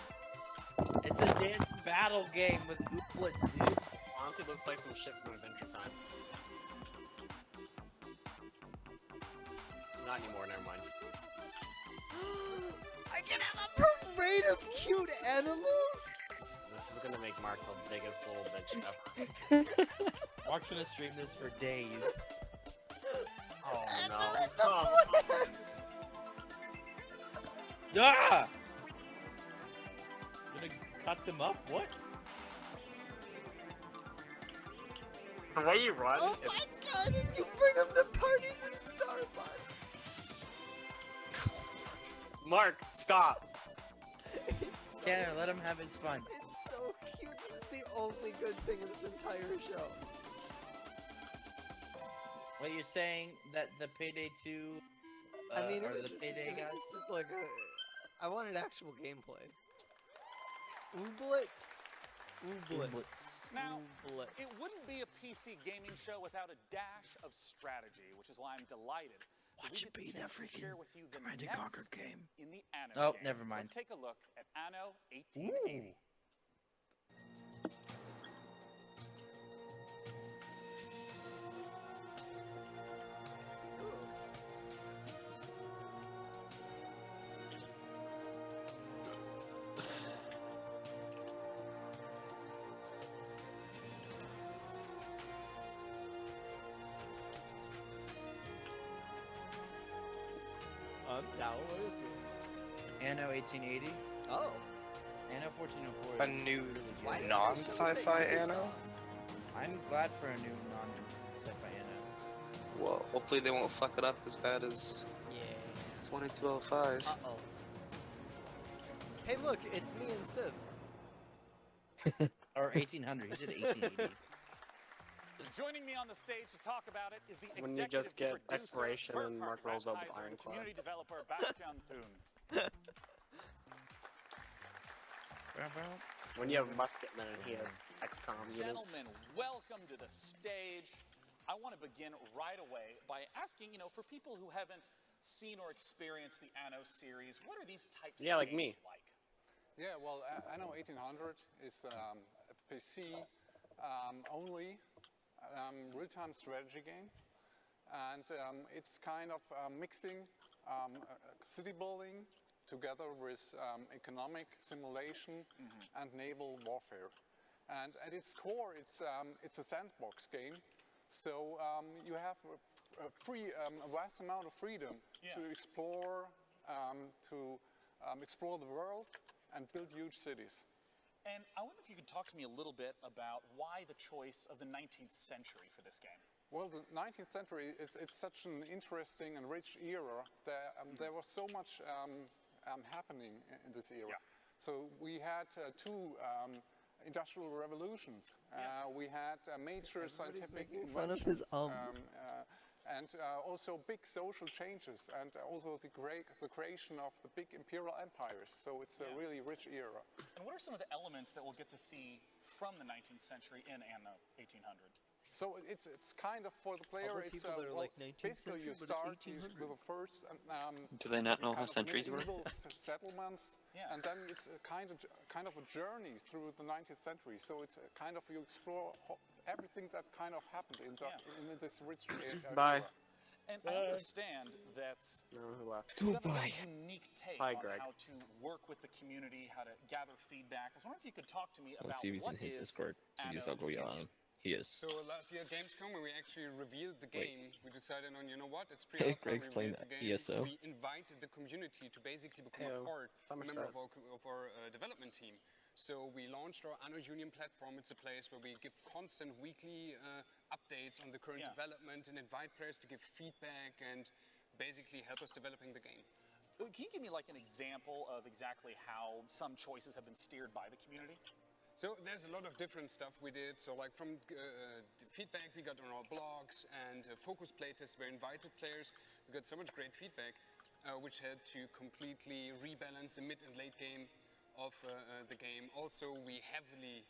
It's a dance battle game with Ooblets, dude. Honestly, looks like some shit from Adventure Time. Not anymore. Never mind. I can have a parade of cute animals. This is gonna make Mark the biggest little bitch ever. Mark's gonna stream this for days. Oh no! Ah! You gonna cut them up? What? The way you run. Oh my god! Did you bring them to parties in Starbucks? Mark, stop! Tanner, let him have his fun. It's so cute. This is the only good thing in this entire show. What you're saying that the Payday 2 I mean, or it the was just, Payday guys? just like I wanted actual gameplay. Ooblets. Now, Ooblets. it wouldn't be a PC gaming show without a dash of strategy, which is why I'm delighted. Watch it be that freaking Command & Conquer game. In the Anno Oh, games. never mind. Let's take a look at Anno 1880. Now what is this? Anno 1880. Oh. Anno 1404. A is new really good. non-sci-fi Anno? I'm glad for a new non-sci-fi Anno. Well, hopefully they won't fuck it up as bad as 2205. Uh-oh. Hey look, it's me and Civ. Or 1800. He said 1880. Joining me on the stage to talk about it is the When you executive just get producer, Exploration and Mark rolls up with Advertiser, and Ironclad. community developer Bastian Thun. When you have Musketman and he has XCOM units. Gentlemen, welcome to the stage. I want to begin right away by asking, for people who haven't seen or experienced the Anno series, what are these types of like games me. like? Yeah, well, Anno 1800 is a PC only real-time strategy game, and it's kind of mixing city building together with economic simulation and naval warfare. And at its core, it's a sandbox game, so you have a vast amount of freedom to explore the world and build huge cities. And I wonder if you could talk to me a little bit about why the choice of the 19th century for this game. Well, the 19th century, it's such an interesting and rich era. There was so much happening in this era. Yeah. So we had two industrial revolutions. We had major scientific making fun of his and also big social changes, and also the creation of the big imperial empires. So it's a really rich era. And what are some of the elements that we'll get to see from the 19th century in Anno 1800? So it's kind of for the player. Other people that are like 19th basically century, you but start it's 1800. with the first. Do they not know how kind of centuries work? medieval settlements, and then it's a kind of a journey through the 19th century. So it's a kind of you explore everything that kind of happened in this rich Bye. era. And I understand that No, who left? you have a unique take Hi, on Greg. how to work with the community, how to gather feedback. I was wondering if you could talk to me about Let's see if he's in what his is Discord. See if Anno I'll go on. He is. So last year at Gamescom, when we actually revealed the Wait. game, we decided on, you know what, it's Hey, pre-alpha, Greg's we playing revealed that the game, ESO. we invited the community to basically become Heyo. a part, a member Somerset. of our development team. So we launched our Anno Union platform. It's a place where we give constant weekly updates on the current development and invite players to give feedback and basically help us developing the game. Can you give me like an example of exactly how some choices have been steered by the community? So there's a lot of different stuff we did. So like from feedback we got on our blogs and focus playtests where invited players. We got so much great feedback, which had to completely rebalance the mid and late game of the game. Also, we heavily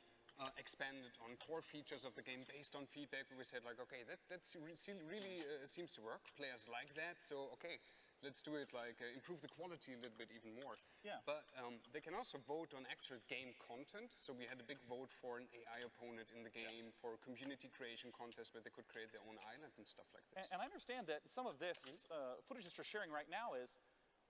expanded on core features of the game based on feedback. We said like, okay, that really seems to work. Players like that. So okay. Let's do it like improve the quality a little bit even more. Yeah. But they can also vote on actual game content. So we had a big vote for an AI opponent in the game, for a community creation contest where they could create their own island and stuff like that. And I understand that some of this footage that you're sharing right now is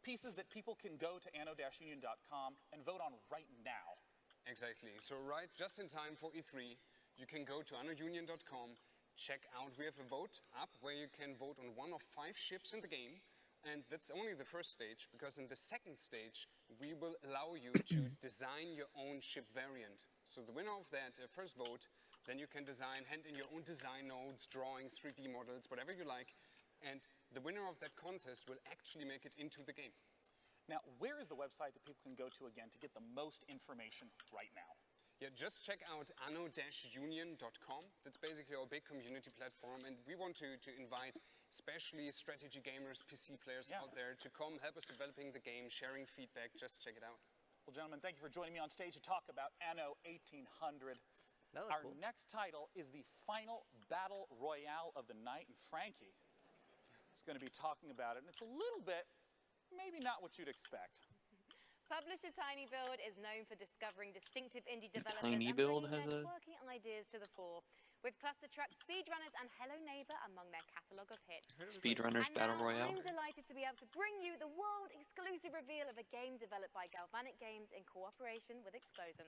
pieces that people can go to anno-union.com and vote on right now. Exactly. So right just in time for E3, you can go to anno-union.com, check out, we have a vote up where you can vote on one of 5 ships in the game. And that's only the first stage, because in the second stage, we will allow you to design your own ship variant. So the winner of that first vote, then you can design, hand in your own design nodes, drawings, 3D models, whatever you like. And the winner of that contest will actually make it into the game. Now, where is the website that people can go to again to get the most information right now? Yeah, just check out anno-union.com. That's basically our big community platform, and we want to invite especially strategy gamers, PC players out there to come help us developing the game, sharing feedback. Just check it out. Well, gentlemen, thank you for joining me on stage to talk about Anno 1800. Our next title is the final battle royale of the night, and Frankie is going to be talking about it, and it's a little bit, maybe not what you'd expect. Publisher TinyBuild is known for discovering distinctive indie developers TinyBuild and has bringing a- their quirky ideas to the fore, with Cluster Truck, Speedrunners, and Hello Neighbor among their catalogue of hits. Speedrunners And Battle now Royale. I'm delighted to be able to bring you the world-exclusive reveal of a game developed by Galvanic Games in cooperation with Explosion.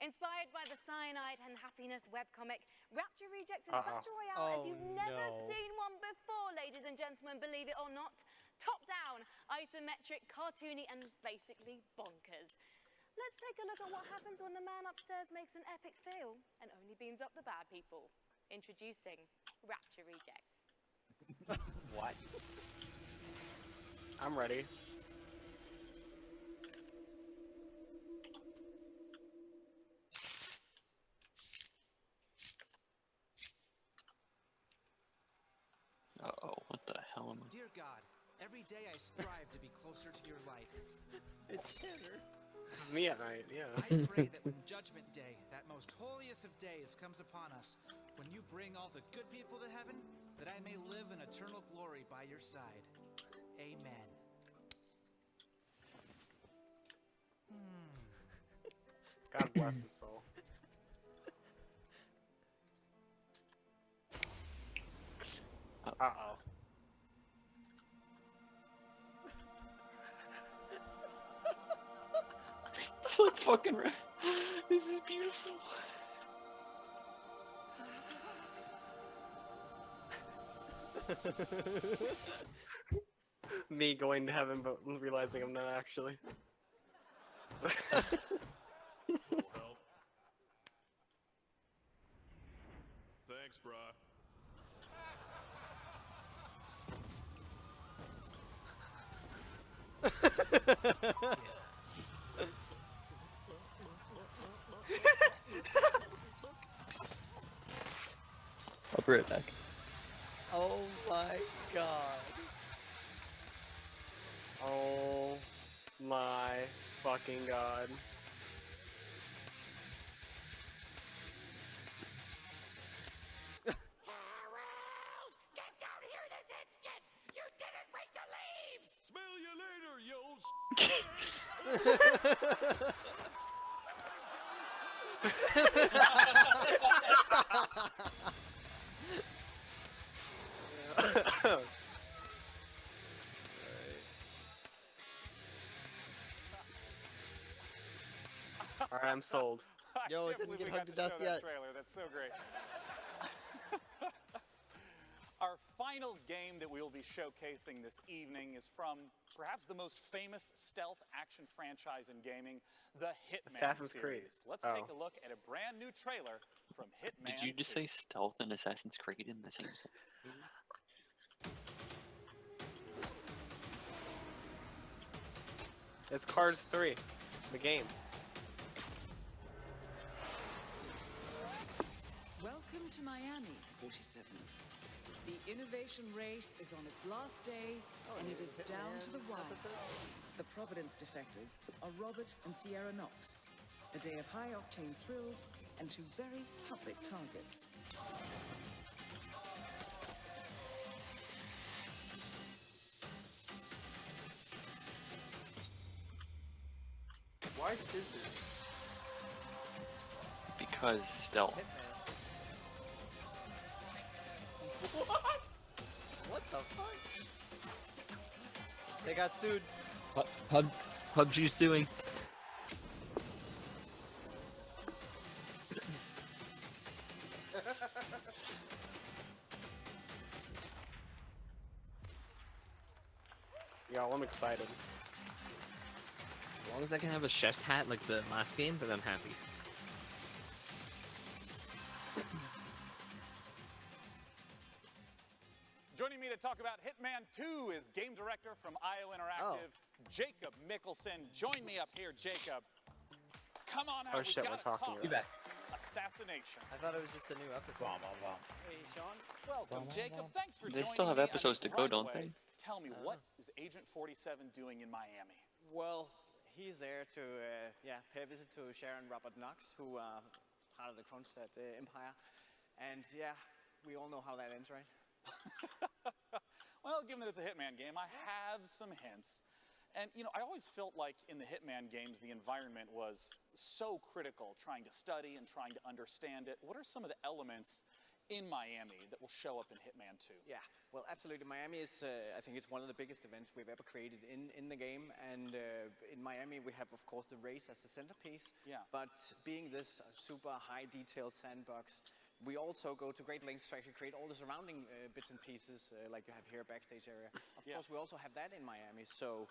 Inspired by the Cyanide and Happiness webcomic, Rapture Rejects is a battle royale as you've never seen one before, ladies and gentlemen, believe it or not. Top-down, isometric, cartoony, and basically bonkers. Let's take a look at what happens when the man upstairs makes an epic fail and only beams up the bad people. Introducing Rapture Rejects. What? I'm ready. Uh-oh, what the hell am I? Dear God, every day I strive to be closer to your light. It's Tanner. It's me at night, yeah. I pray that when Judgment Day, that most holiest of days, comes upon us, when you bring all the good people to heaven, that I may live in eternal glory by your side. Amen. God bless his soul. Uh-oh. It's like fucking. This is beautiful. Me going to heaven, but realizing I'm not actually. Help. Thanks, brah. Upper attack. Oh my god. Oh my fucking god. Smell you later, you old Alright, I'm sold. Yo, it can't didn't believe get we hugged to got death show that yet. Trailer. That's so great. Our final game that we will be showcasing this evening is from perhaps the most famous stealth action franchise in gaming, the Hitman Assassin's series. Creed. Let's Oh. take a look at a brand new trailer from Hitman. Did you just 2. say stealth and Assassin's Creed in the same sentence? It's Cars 3, the game. Welcome to Miami, 47. The innovation race is on its last day, and it is down to the wire. The Providence defectors are Robert and Sierra Knox. A day of high-octane thrills and two very public targets. Why scissors? Because stealth. What the fuck? They got sued. PUBG suing. Yo, I'm excited. As long as I can have a chef's hat like the last game, then I'm happy. Joining me to talk about Hitman 2 is game director from IO Interactive, Jacob Mickelson. Join me up here, Jacob. Come on out. Oh shit, we're talking talk. about it. Assassination. I thought it was just a new episode. Hey, Sean. Welcome, Jacob. Thanks for They joining still have me. episodes to go, Right don't away, they? Tell me, what is Agent 47 doing in Miami? Well, he's there to pay a visit to Sharon Robert Knox, who are part of the Kronstadt Empire. And yeah, we all know how that ends, right? Well, given that it's a Hitman game, I have some hints. And, you know, I always felt like in the Hitman games, the environment was so critical, trying to study and trying to understand it. What are some of the elements in Miami that will show up in Hitman 2? Yeah, well, absolutely. Miami is, I think it's one of the biggest events we've ever created in the game. And in Miami, we have, of course, the race as the centerpiece. Yeah. But being this super high detailed sandbox, we also go to great lengths to actually create all the surrounding bits and pieces, like you have here, backstage area. Of course, we also have that in Miami. So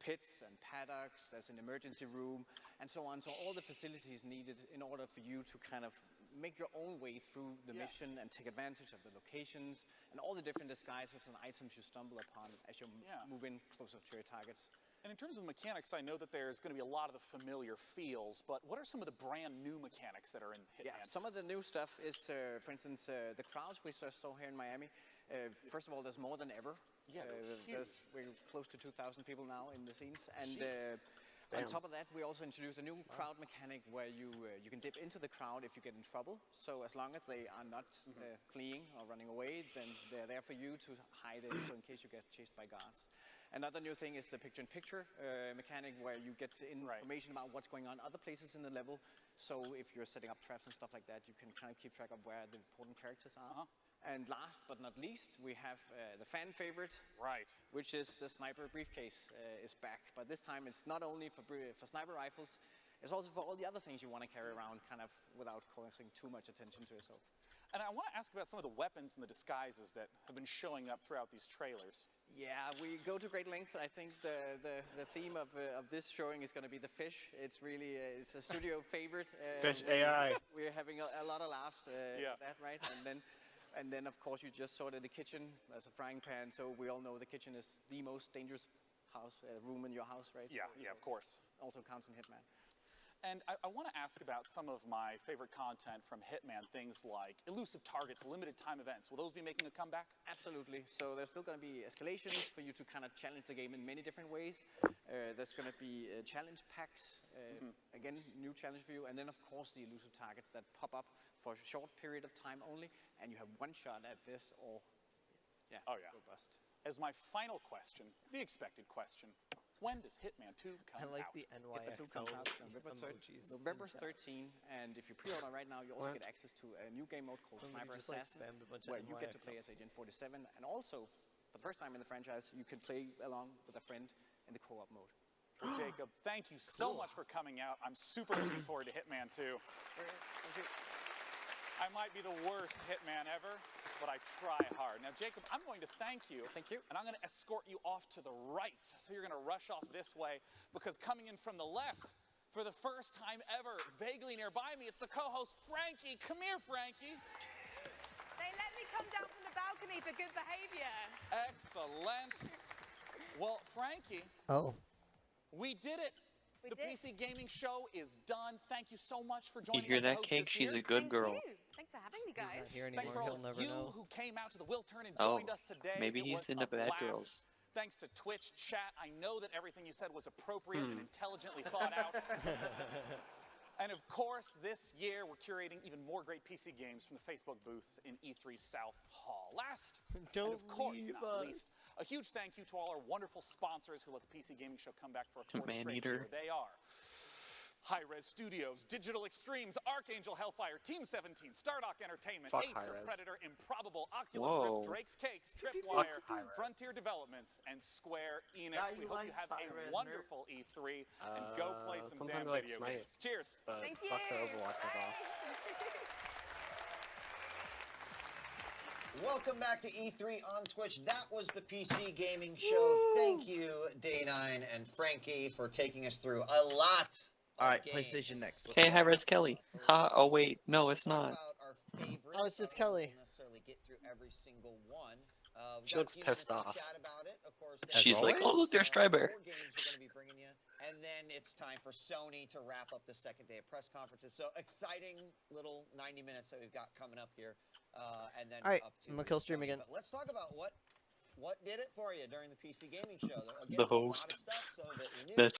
pits and paddocks, there's an emergency room, and so on. So all the facilities needed in order for you to kind of make your own way through the mission and take advantage of the locations and all the different disguises and items you stumble upon as you move in closer to your targets. And in terms of the mechanics, I know that there's going to be a lot of the familiar feels, but what are some of the brand new mechanics that are in Hitman? Yeah, some of the new stuff is, for instance, the crowds we saw here in Miami. First of all, there's more than ever. Yeah, we're close to 2,000 people now in the scenes. And on Damn. top of that, we also introduced a new crowd mechanic where you can dip into the crowd if you get in trouble. So as long as they are not fleeing or running away, then they're there for you to hide in, so in case you get chased by guards. Another new thing is the picture-in-picture mechanic where you get information about what's going on other places in the level. So if you're setting up traps and stuff like that, you can kind of keep track of where the important characters are. And last but not least, we have the fan favorite, which is the sniper briefcase is back. But this time it's not only for sniper rifles, it's also for all the other things you want to carry around kind of without causing too much attention to yourself. And I want to ask about some of the weapons and the disguises that have been showing up throughout these trailers. Yeah, we go to great lengths. I think the theme of this showing is going to be the fish. It's really it's a studio favorite. Fish AI. We're having a lot of laughs Yeah. at that, right? And then of course you just saw it in the kitchen as a frying pan. So we all know the kitchen is the most dangerous room in your house, right? Yeah, So yeah, of course. Also counts in Hitman. And I want to ask about some of my favorite content from Hitman, things like elusive targets, limited time events. Will those be making a comeback? Absolutely. So there's still going to be escalations for you to kind of challenge the game in many different ways. There's going to be challenge packs, again, new challenge for you. And then, of course, the elusive targets that pop up for a short period of time only. And you have one shot at this or, Oh, yeah. go bust. As my final question, the expected question, when does Hitman 2 come I like out? the Hitman 2 NYXL comes out November 13, and if you pre-order right now, you also What? get access to a new game mode called Somebody Sniper just, like, Assassin, spammed a bunch of where you get to NYXL. play as Agent 47, and also, for the first time in the franchise, you can play along with a friend in the co-op mode. Well, Jacob, thank you so Cool. much for coming out. I'm super looking forward to Hitman 2. Thank you. I might be the worst Hitman ever, but I try hard. Now, Jacob, I'm going to thank you. Thank you. And I'm going to escort you off to the right. So you're going to rush off this way, because coming in from the left, for the first time ever, vaguely nearby me, it's the co-host, Frankie. Come here, Frankie. They let me come down from the balcony for good behavior. Excellent. Well, Frankie, Oh. we did it. We The did. PC Gaming Show is done. Thank you so much for You joining hear us to that, host Cake? this She's year. a good girl. Thanks for having me, He's guys. not here Thanks for anymore. all He'll of never you know. who came out to the Will Turn and Oh, joined us today. maybe It he's was into a bad blast. girls. Thanks to Twitch chat. I know that everything you said was appropriate and intelligently thought out. And of course, this year we're curating even more great PC games from the Facebook booth in E3 South Hall. Last, Don't and of course leave not us. least, a huge thank you to all our wonderful sponsors who let the PC Gaming Show come back for a fourth straight Maneater. year. They are Hi-Res Studios, Digital Extremes, Archangel Hellfire, Team 17, Stardock Entertainment, Fuck Acer, Hi-Rez. Predator, Improbable, Oculus Whoa. Rift, Drake's Cakes, Fuck Tripwire, Hi-Rez. Frontier Developments, and Square Enix. Yeah, We you hope you like have Hi-Rez, a nerd. wonderful E3 and go play some sometimes damn I like video Smite. games. Cheers. But Thank fuck the you. Overwatch ripoff. Welcome back to E3 on Twitch. That was the PC Gaming Show. Thank you, Day9 and Frankie, for taking us through a lot. All right, games. PlayStation next. Hey, hi, Res Kelly. Ha, oh, wait. No, it's Talk not. about our favorites. Oh, it's just We Kelly. won't necessarily get through every single one. We've She got a looks few pissed minutes to off. chat about it. Of course, She's like, there's, oh, look, there's Stryber. 4 games we're going to be bringing you. And then it's time for Sony to wrap up the second day of press conferences. So exciting little 90 minutes that we've got coming up here. And then All right, up to I'm gonna kill stream Sony. again. But let's talk about what did it for you during the PC Gaming Show. Again, The a lot host. of stuff, some of it we knew. That's